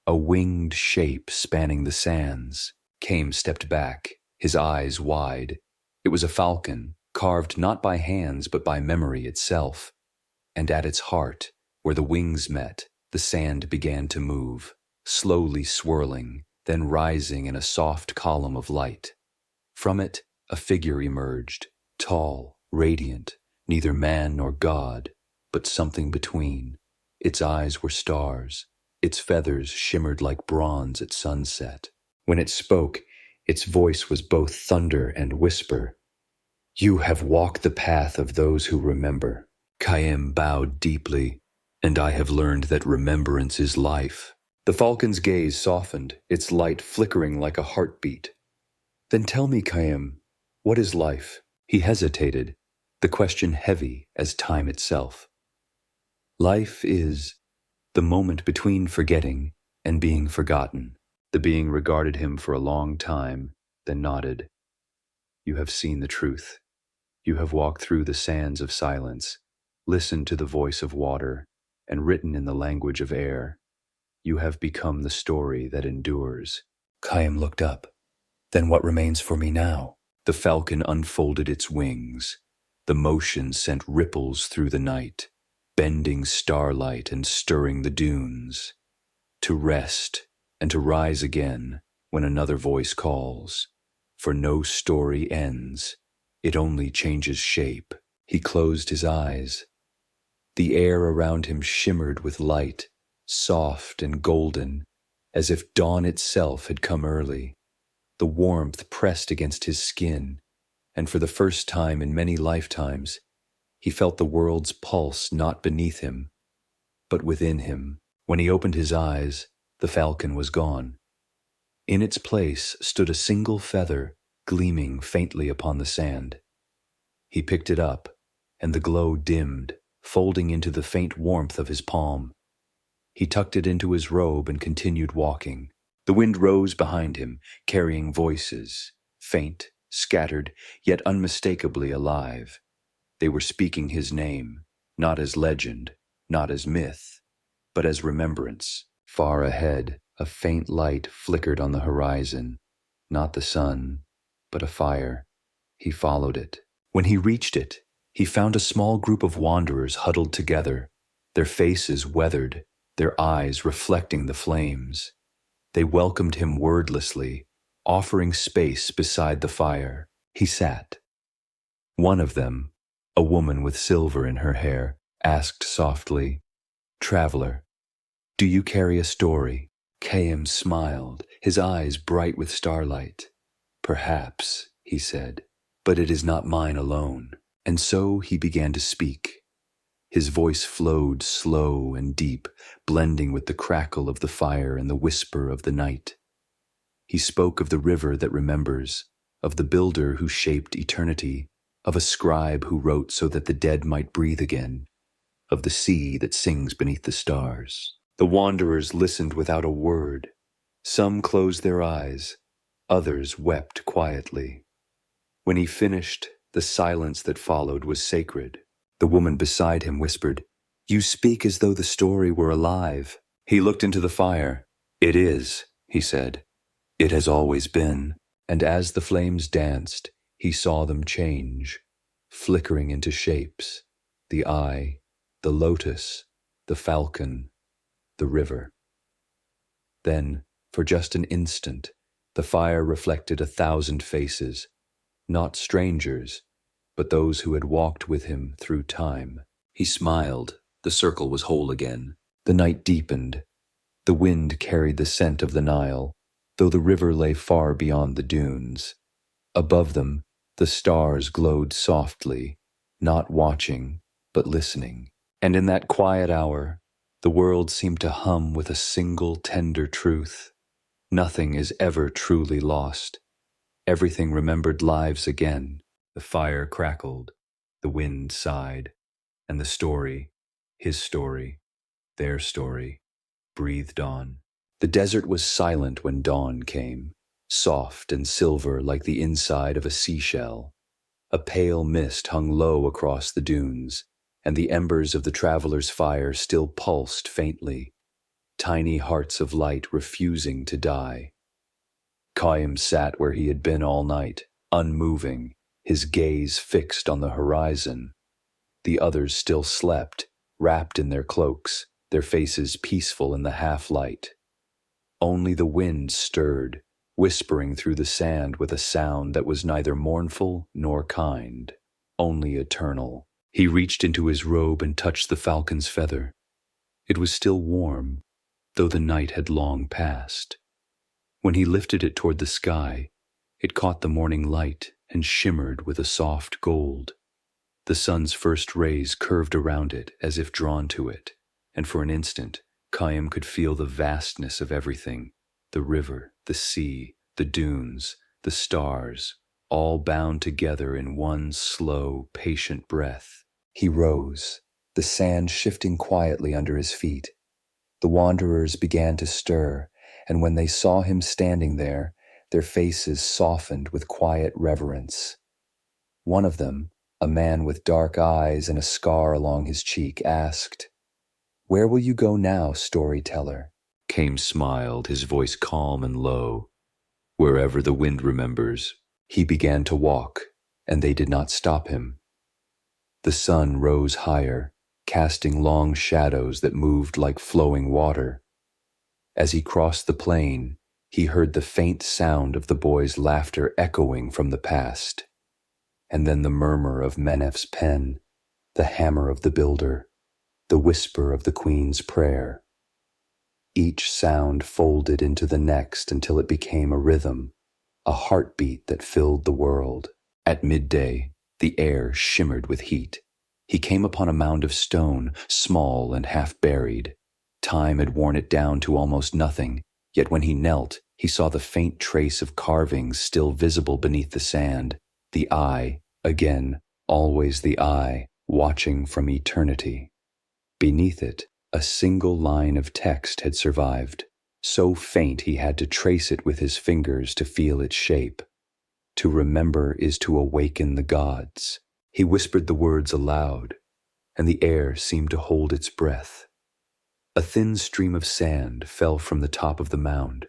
A winged shape spanning the sands. Caim stepped back, his eyes wide. It was a falcon, carved not by hands but by memory itself. And at its heart, where the wings met, the sand began to move, slowly swirling, then rising in a soft column of light. From it, a figure emerged, tall, radiant, neither man nor god, but something between. Its eyes were stars. Its feathers shimmered like bronze at sunset. When it spoke, its voice was both thunder and whisper. "You have walked the path of those who remember." Caim bowed deeply, "And I have learned that remembrance is life." The falcon's gaze softened, its light flickering like a heartbeat. "Then tell me, Caim, what is life?" He hesitated, the question heavy as time itself. "Life is the moment between forgetting and being forgotten." The being regarded him for a long time, then nodded. "You have seen the truth. You have walked through the sands of silence, listened to the voice of water, and written in the language of air. You have become the story that endures." Caim looked up. "Then what remains for me now?" The falcon unfolded its wings. The motion sent ripples through the night, bending starlight and stirring the dunes. To rest and to rise again when another voice calls. For no story ends, it only changes shape. He closed his eyes. The air around him shimmered with light, soft and golden, as if dawn itself had come early. The warmth pressed against his skin, and for the first time in many lifetimes, he felt the world's pulse not beneath him, but within him. When he opened his eyes, the falcon was gone. In its place stood a single feather, gleaming faintly upon the sand. He picked it up, and the glow dimmed, folding into the faint warmth of his palm. He tucked it into his robe and continued walking. The wind rose behind him, carrying voices, faint, scattered, yet unmistakably alive. They were speaking his name, not as legend, not as myth, but as remembrance. Far ahead, a faint light flickered on the horizon, not the sun, but a fire. He followed it. When he reached it, he found a small group of wanderers huddled together, their faces weathered, their eyes reflecting the flames. They welcomed him wordlessly, offering space beside the fire. He sat. One of them, a woman with silver in her hair, asked softly, "Traveler, do you carry a story?" Caim smiled, his eyes bright with starlight. "Perhaps," he said, "but it is not mine alone." And so he began to speak. His voice flowed slow and deep, blending with the crackle of the fire and the whisper of the night. He spoke of the river that remembers, of the builder who shaped eternity, of a scribe who wrote so that the dead might breathe again, of the sea that sings beneath the stars. The wanderers listened without a word. Some closed their eyes, others wept quietly. When he finished, the silence that followed was sacred. The woman beside him whispered, "You speak as though the story were alive." He looked into the fire. "It is," he said. "It has always been." And as the flames danced, he saw them change, flickering into shapes: the eye, the lotus, the falcon, the river. Then, for just an instant, the fire reflected 1,000 faces, not strangers, but those who had walked with him through time. He smiled. The circle was whole again. The night deepened. The wind carried the scent of the Nile, though the river lay far beyond the dunes. Above them, the stars glowed softly, not watching, but listening. And in that quiet hour, the world seemed to hum with a single tender truth. Nothing is ever truly lost. Everything remembered lives again. The fire crackled, the wind sighed, and the story, his story, their story, breathed on. The desert was silent when dawn came. soft and silver like the inside of a seashell. A pale mist hung low across the dunes, and the embers of the traveler's fire still pulsed faintly, tiny hearts of light refusing to die. Chaim sat where he had been all night, unmoving, his gaze fixed on the horizon. The others still slept, wrapped in their cloaks, their faces peaceful in the half-light. Only the wind stirred, whispering through the sand with a sound that was neither mournful nor kind, only eternal. He reached into his robe and touched the falcon's feather. It was still warm, though the night had long passed. When he lifted it toward the sky, it caught the morning light and shimmered with a soft gold. The sun's first rays curved around it as if drawn to it, and for an instant, Chaim could feel the vastness of everything, the river, the sea, the dunes, the stars, all bound together in one slow, patient breath. He rose, the sand shifting quietly under his feet. The wanderers began to stir, and when they saw him standing there, their faces softened with quiet reverence. One of them, a man with dark eyes and a scar along his cheek, asked, "Where will you go now, storyteller?" Chaim smiled, his voice calm and low. "Wherever the wind remembers." He began to walk, and they did not stop him. The sun rose higher, casting long shadows that moved like flowing water. As he crossed the plain, he heard the faint sound of the boy's laughter echoing from the past, and then the murmur of Menef's pen, the hammer of the builder, the whisper of the queen's prayer. Each sound folded into the next until it became a rhythm, a heartbeat that filled the world. At midday, the air shimmered with heat. He came upon a mound of stone, small and half-buried. Time had worn it down to almost nothing, yet when he knelt, he saw the faint trace of carvings still visible beneath the sand, the eye, again, always the eye, watching from eternity. Beneath it, a single line of text had survived, so faint he had to trace it with his fingers to feel its shape. To remember is to awaken the gods. He whispered the words aloud, and the air seemed to hold its breath. A thin stream of sand fell from the top of the mound,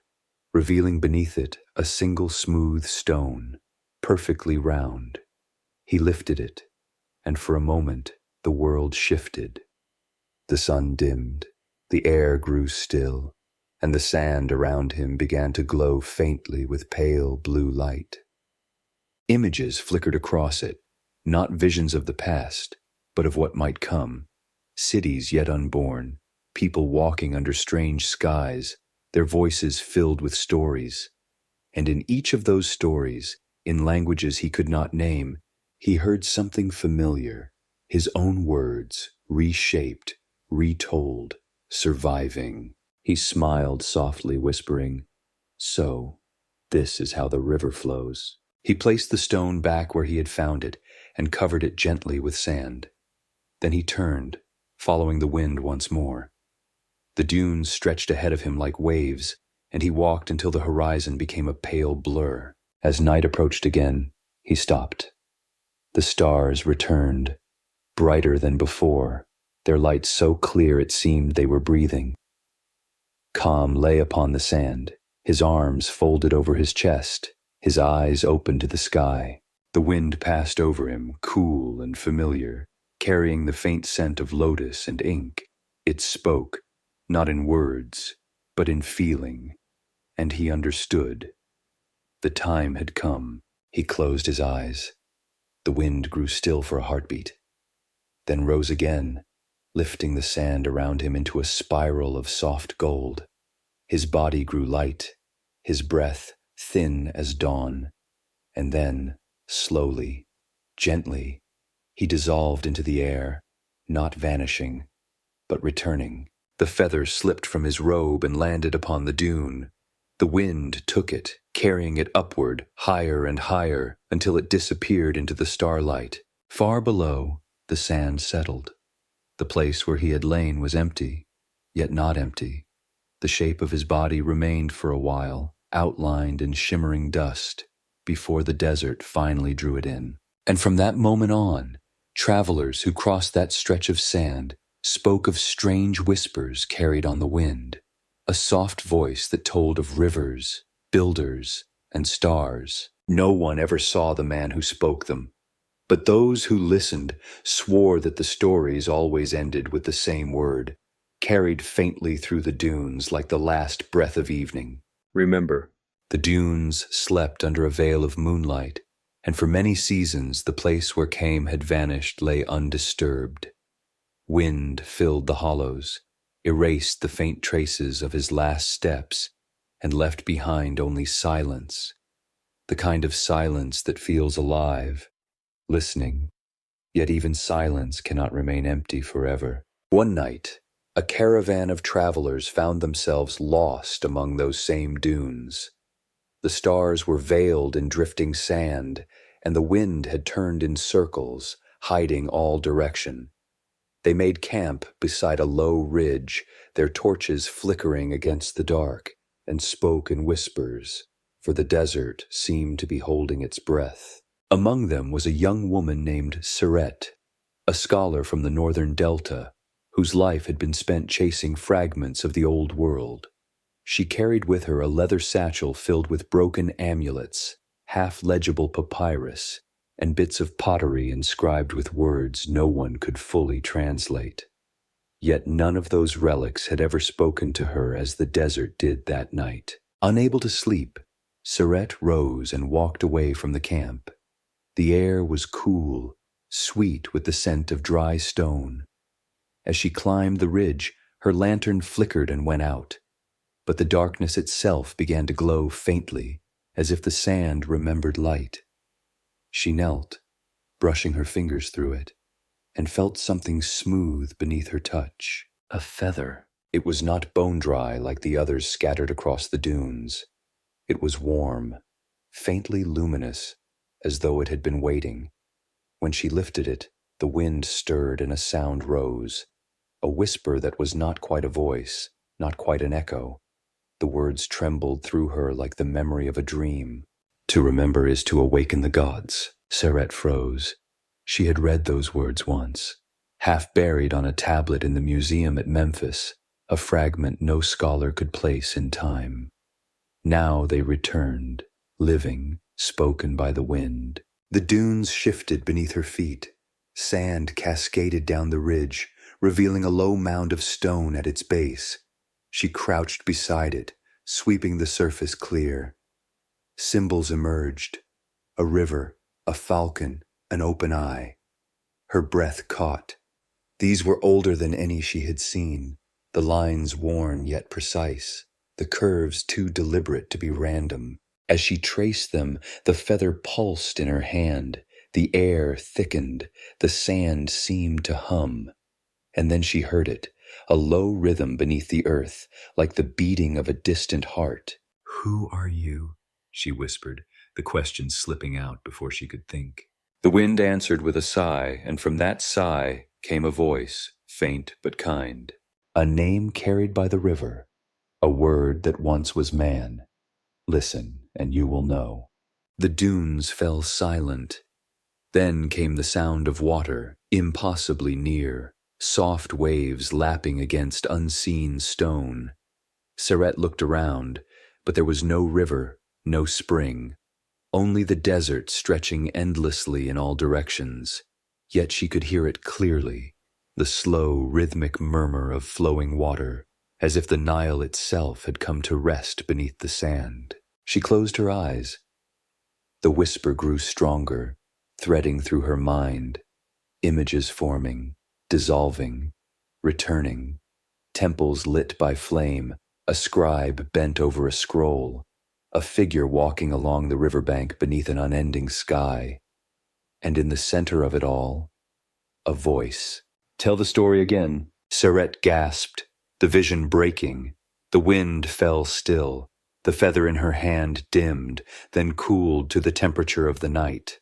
revealing beneath it a single smooth stone, perfectly round. He lifted it, and for a moment the world shifted. The sun dimmed, the air grew still, and the sand around him began to glow faintly with pale blue light. Images flickered across it, not visions of the past, but of what might come. Cities yet unborn, people walking under strange skies, their voices filled with stories. And in each of those stories, in languages he could not name, he heard something familiar, his own words, reshaped, retold, surviving. He smiled softly, whispering, "So, this is how the river flows." He placed the stone back where he had found it and covered it gently with sand. Then he turned, following the wind once more. The dunes stretched ahead of him like waves, and he walked until the horizon became a pale blur. As night approached again, he stopped. The stars returned, brighter than before, their light so clear it seemed they were breathing. Chaim lay upon the sand, his arms folded over his chest, his eyes open to the sky. The wind passed over him, cool and familiar, carrying the faint scent of lotus and ink. It spoke, not in words, but in feeling, and he understood. The time had come. He closed his eyes. The wind grew still for a heartbeat, then rose again, lifting the sand around him into a spiral of soft gold. His body grew light, his breath thin as dawn, and then, slowly, gently, he dissolved into the air, not vanishing, but returning. The feather slipped from his robe and landed upon the dune. The wind took it, carrying it upward, higher and higher, until it disappeared into the starlight. Far below, the sand settled. The place where he had lain was empty, yet not empty. The shape of his body remained for a while, outlined in shimmering dust, before the desert finally drew it in. And from that moment on, travelers who crossed that stretch of sand spoke of strange whispers carried on the wind, a soft voice that told of rivers, builders, and stars. No one ever saw the man who spoke them, but those who listened swore that the stories always ended with the same word, carried faintly through the dunes like the last breath of evening. Remember. The dunes slept under a veil of moonlight, and for many seasons the place where Caim had vanished lay undisturbed. Wind filled the hollows, erased the faint traces of his last steps, and left behind only silence, the kind of silence that feels alive, listening, yet even silence cannot remain empty forever. One night, a caravan of travelers found themselves lost among those same dunes. The stars were veiled in drifting sand, and the wind had turned in circles, hiding all direction. They made camp beside a low ridge, their torches flickering against the dark, and spoke in whispers, for the desert seemed to be holding its breath. Among them was a young woman named Seret, a scholar from the northern delta, whose life had been spent chasing fragments of the old world. She carried with her a leather satchel filled with broken amulets, half-legible papyrus, and bits of pottery inscribed with words no one could fully translate. Yet none of those relics had ever spoken to her as the desert did that night. Unable to sleep, Seret rose and walked away from the camp. The air was cool, sweet with the scent of dry stone. As she climbed the ridge, her lantern flickered and went out, but the darkness itself began to glow faintly, as if the sand remembered light. She knelt, brushing her fingers through it, and felt something smooth beneath her touch. A feather. It was not bone-dry like the others scattered across the dunes. It was warm, faintly luminous, as though it had been waiting. When she lifted it, the wind stirred and a sound rose, a whisper that was not quite a voice, not quite an echo. The words trembled through her like the memory of a dream. To remember is to awaken the gods. Seret froze. She had read those words once, half buried on a tablet in the museum at Memphis, a fragment no scholar could place in time. Now they returned, living, spoken by the wind. The dunes shifted beneath her feet. Sand cascaded down the ridge, revealing a low mound of stone at its base. She crouched beside it, sweeping the surface clear. Symbols emerged: a river, a falcon, an open eye. Her breath caught. These were older than any she had seen, the lines worn yet precise, the curves too deliberate to be random. As she traced them, the feather pulsed in her hand, the air thickened, the sand seemed to hum. And then she heard it, a low rhythm beneath the earth, like the beating of a distant heart. "Who are you?" she whispered, the question slipping out before she could think. The wind answered with a sigh, and from that sigh came a voice, faint but kind. A name carried by the river, a word that once was man. Listen, and you will know. The dunes fell silent. Then came the sound of water, impossibly near, soft waves lapping against unseen stone. Seret looked around, but there was no river, no spring, only the desert stretching endlessly in all directions. Yet she could hear it clearly, the slow, rhythmic murmur of flowing water, as if the Nile itself had come to rest beneath the sand. She closed her eyes. The whisper grew stronger, threading through her mind, images forming, dissolving, returning, temples lit by flame, a scribe bent over a scroll, a figure walking along the riverbank beneath an unending sky. And in the center of it all, a voice. Tell the story again. Seret gasped, the vision breaking. The wind fell still. The feather in her hand dimmed, then cooled to the temperature of the night.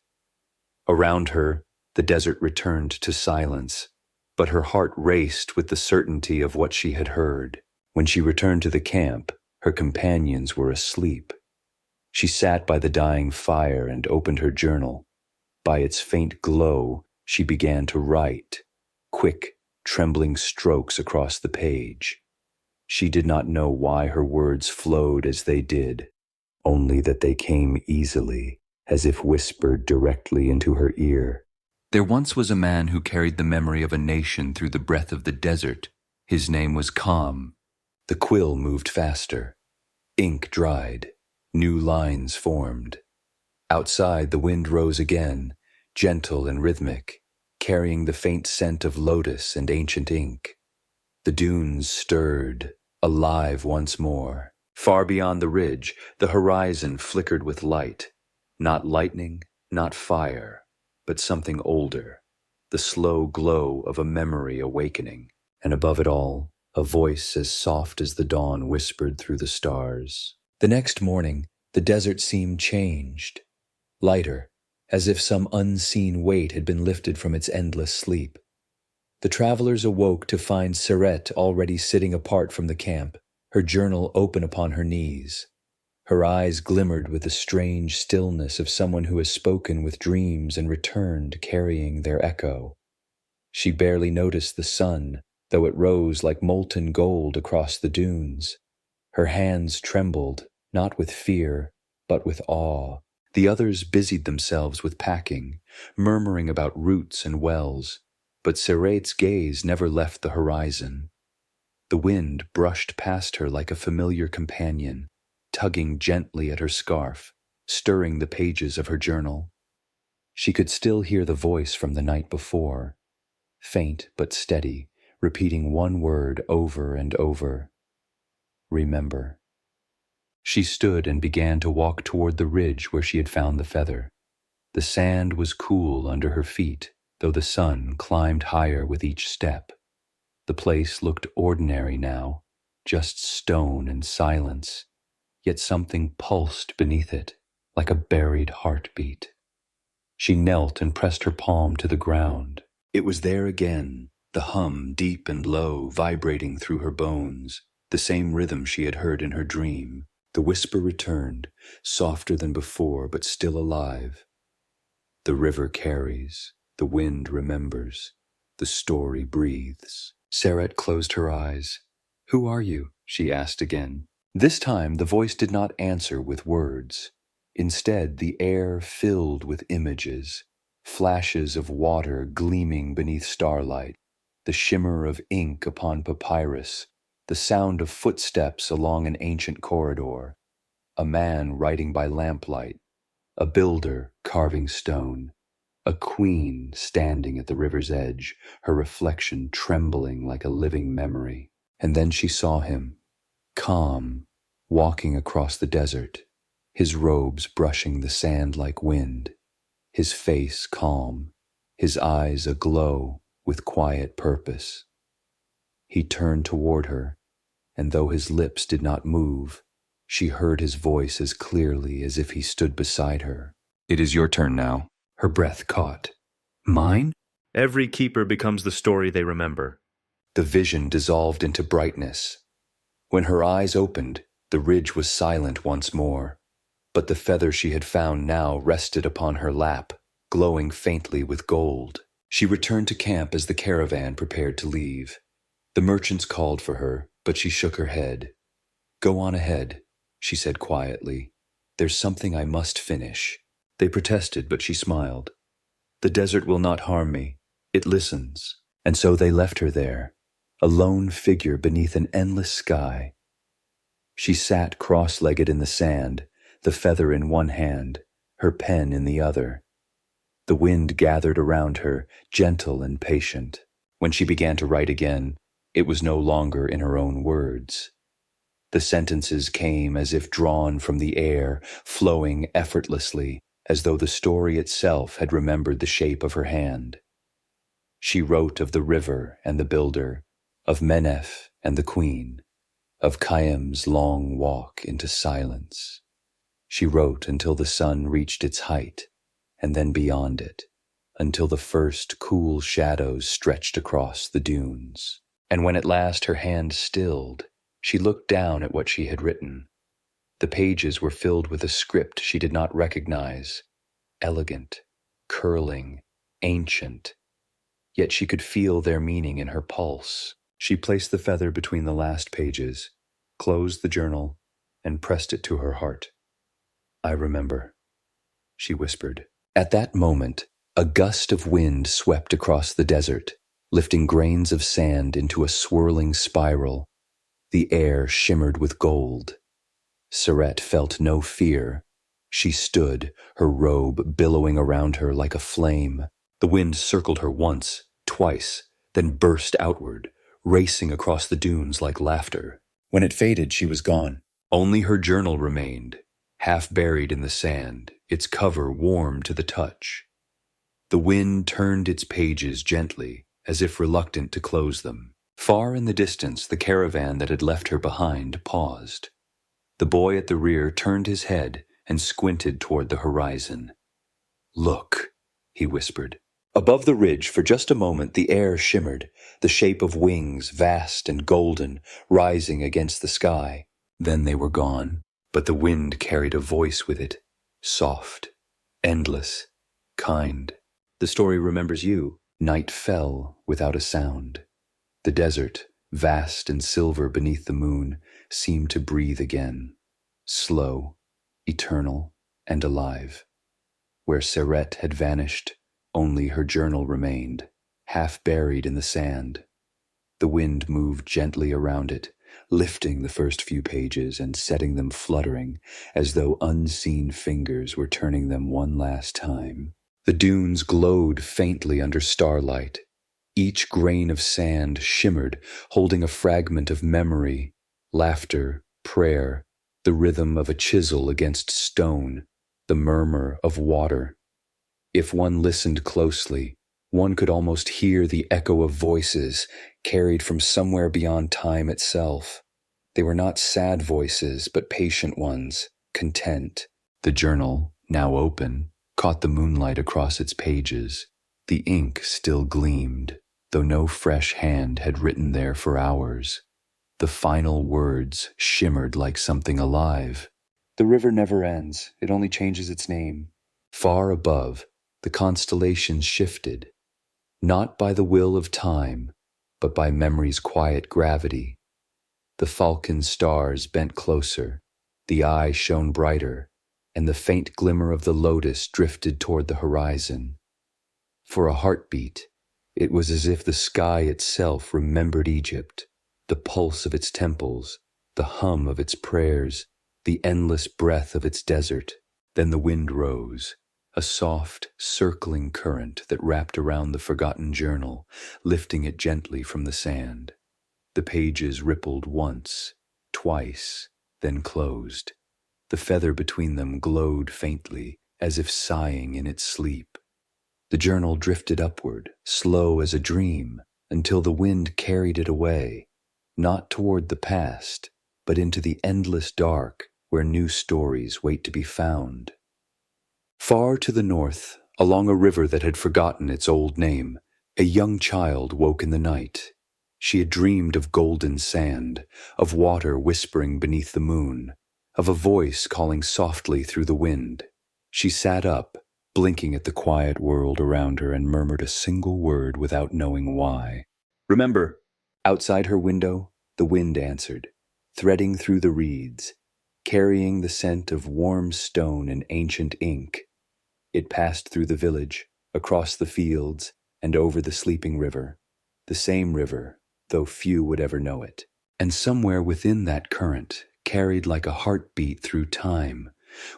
Around her, the desert returned to silence, but her heart raced with the certainty of what she had heard. When she returned to the camp, Her companions were asleep. She sat by the dying fire and opened her journal. By its faint glow, she began to write, quick, trembling strokes across the page. She did not know why her words flowed as they did, only that they came easily, as if whispered directly into her ear. There once was a man who carried the memory of a nation through the breath of the desert. His name was Calm. The quill moved faster. Ink dried. New lines formed. Outside, the wind rose again, gentle and rhythmic, carrying the faint scent of lotus and ancient ink. The dunes stirred, alive once more. Far beyond the ridge, the horizon flickered with light. Not lightning, not fire, but something older. The slow glow of a memory awakening. And above it all, a voice as soft as the dawn whispered through the stars. The next morning, the desert seemed changed. Lighter, as if some unseen weight had been lifted from its endless sleep. The travelers awoke to find Seret already sitting apart from the camp, her journal open upon her knees. Her eyes glimmered with the strange stillness of someone who has spoken with dreams and returned carrying their echo. She barely noticed the sun, though it rose like molten gold across the dunes. Her hands trembled, not with fear, but with awe. The others busied themselves with packing, murmuring about routes and wells, but Seret's gaze never left the horizon. The wind brushed past her like a familiar companion, tugging gently at her scarf, stirring the pages of her journal. She could still hear the voice from the night before, faint but steady, repeating one word over and over. Remember. She stood and began to walk toward the ridge where she had found the feather. The sand was cool under her feet, though the sun climbed higher with each step. The place looked ordinary now, just stone and silence, yet something pulsed beneath it, like a buried heartbeat. She knelt and pressed her palm to the ground. It was there again, the hum deep and low, vibrating through her bones, the same rhythm she had heard in her dream. The whisper returned, softer than before, but still alive. The river carries, the wind remembers, the story breathes. Seret closed her eyes. "Who are you?" she asked again. This time the voice did not answer with words. Instead, the air filled with images, flashes of water gleaming beneath starlight, the shimmer of ink upon papyrus, the sound of footsteps along an ancient corridor, a man writing by lamplight, a builder carving stone, a queen standing at the river's edge, her reflection trembling like a living memory. And then she saw him, calm, walking across the desert, his robes brushing the sand like wind, his face calm, his eyes aglow with quiet purpose. He turned toward her, and though his lips did not move, she heard his voice as clearly as if he stood beside her. "It is your turn now." Her breath caught. "Mine?" Every keeper becomes the story they remember. The vision dissolved into brightness. When her eyes opened, the ridge was silent once more, but the feather she had found now rested upon her lap, glowing faintly with gold. She returned to camp as the caravan prepared to leave. The merchants called for her, but she shook her head. "Go on ahead," she said quietly. "There's something I must finish." They protested, but she smiled. "The desert will not harm me. It listens." And so they left her there, a lone figure beneath an endless sky. She sat cross-legged in the sand, the feather in one hand, her pen in the other. The wind gathered around her, gentle and patient. When she began to write again, it was no longer in her own words. The sentences came as if drawn from the air, flowing effortlessly, as though the story itself had remembered the shape of her hand. She wrote of the river and the builder, of Menef and the queen, of Khayyam's long walk into silence. She wrote until the sun reached its height, and then beyond it, until the first cool shadows stretched across the dunes. And when at last her hand stilled, She looked down at what she had written. The pages were filled with a script she did not recognize. Elegant, curling, ancient. Yet she could feel their meaning in her pulse. She placed the feather between the last pages, closed the journal, and pressed it to her heart. "I remember," she whispered. At that moment, a gust of wind swept across the desert, lifting grains of sand into a swirling spiral. The air shimmered with gold. Sarette felt no fear. She stood, her robe billowing around her like a flame. The wind circled her once, twice, then burst outward, racing across the dunes like laughter. When it faded, she was gone. Only her journal remained, half buried in the sand, its cover warm to the touch. The wind turned its pages gently, as if reluctant to close them. Far in the distance, the caravan that had left her behind paused. The boy at the rear turned his head and squinted toward the horizon. "Look," he whispered. Above the ridge, for just a moment, the air shimmered, the shape of wings, vast and golden, rising against the sky. Then they were gone, but the wind carried a voice with it, soft, endless, kind. The story remembers you. Night fell without a sound. The desert, vast and silver beneath the moon, seemed to breathe again, slow, eternal, and alive. Where Sarette had vanished, only her journal remained, half buried in the sand. The wind moved gently around it, lifting the first few pages and setting them fluttering, as though unseen fingers were turning them one last time. The dunes glowed faintly under starlight. Each grain of sand shimmered, holding a fragment of memory, laughter, prayer, the rhythm of a chisel against stone, the murmur of water. If one listened closely, one could almost hear the echo of voices carried from somewhere beyond time itself. They were not sad voices, but patient ones, content. The journal, now open, caught the moonlight across its pages. The ink still gleamed, though no fresh hand had written there for hours. The final words shimmered like something alive. "The river never ends, it only changes its name." Far above, the constellations shifted, not by the will of time, but by memory's quiet gravity. The falcon stars bent closer, the eye shone brighter, and the faint glimmer of the lotus drifted toward the horizon. For a heartbeat, it was as if the sky itself remembered Egypt, the pulse of its temples, the hum of its prayers, the endless breath of its desert. Then the wind rose, a soft, circling current that wrapped around the forgotten journal, lifting it gently from the sand. The pages rippled once, twice, then closed. The feather between them glowed faintly, as if sighing in its sleep. The journal drifted upward, slow as a dream, until the wind carried it away, not toward the past, but into the endless dark where new stories wait to be found. Far to the north, along a river that had forgotten its old name, a young child woke in the night. She had dreamed of golden sand, of water whispering beneath the moon, of a voice calling softly through the wind. She sat up, blinking at the quiet world around her, and murmured a single word without knowing why. "Remember." Outside her window, the wind answered, threading through the reeds, carrying the scent of warm stone and ancient ink. It passed through the village, across the fields, and over the sleeping river, the same river, though few would ever know it. And somewhere within that current, carried like a heartbeat through time,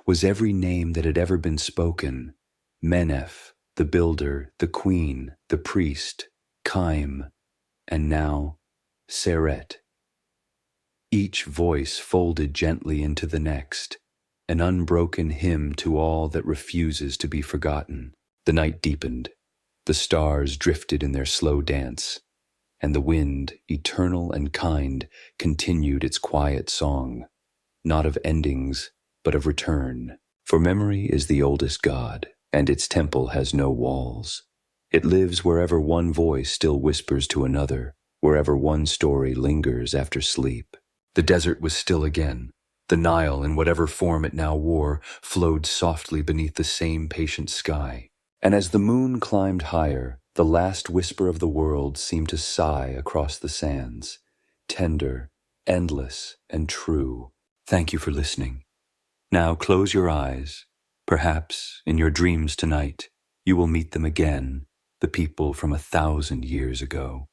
was every name that had ever been spoken: Menef, the builder, the queen, the priest, Chaim, and now Sarette. Each voice folded gently into the next, an unbroken hymn to all that refuses to be forgotten. The night deepened, the stars drifted in their slow dance, and the wind, eternal and kind, continued its quiet song, not of endings, but of return. For memory is the oldest god, and its temple has no walls. It lives wherever one voice still whispers to another, wherever one story lingers after sleep. The desert was still again. The Nile, in whatever form it now wore, flowed softly beneath the same patient sky. And as the moon climbed higher, the last whisper of the world seemed to sigh across the sands, tender, endless, and true. Thank you for listening. Now close your eyes. Perhaps, in your dreams tonight, you will meet them again, the people from 1,000 years ago.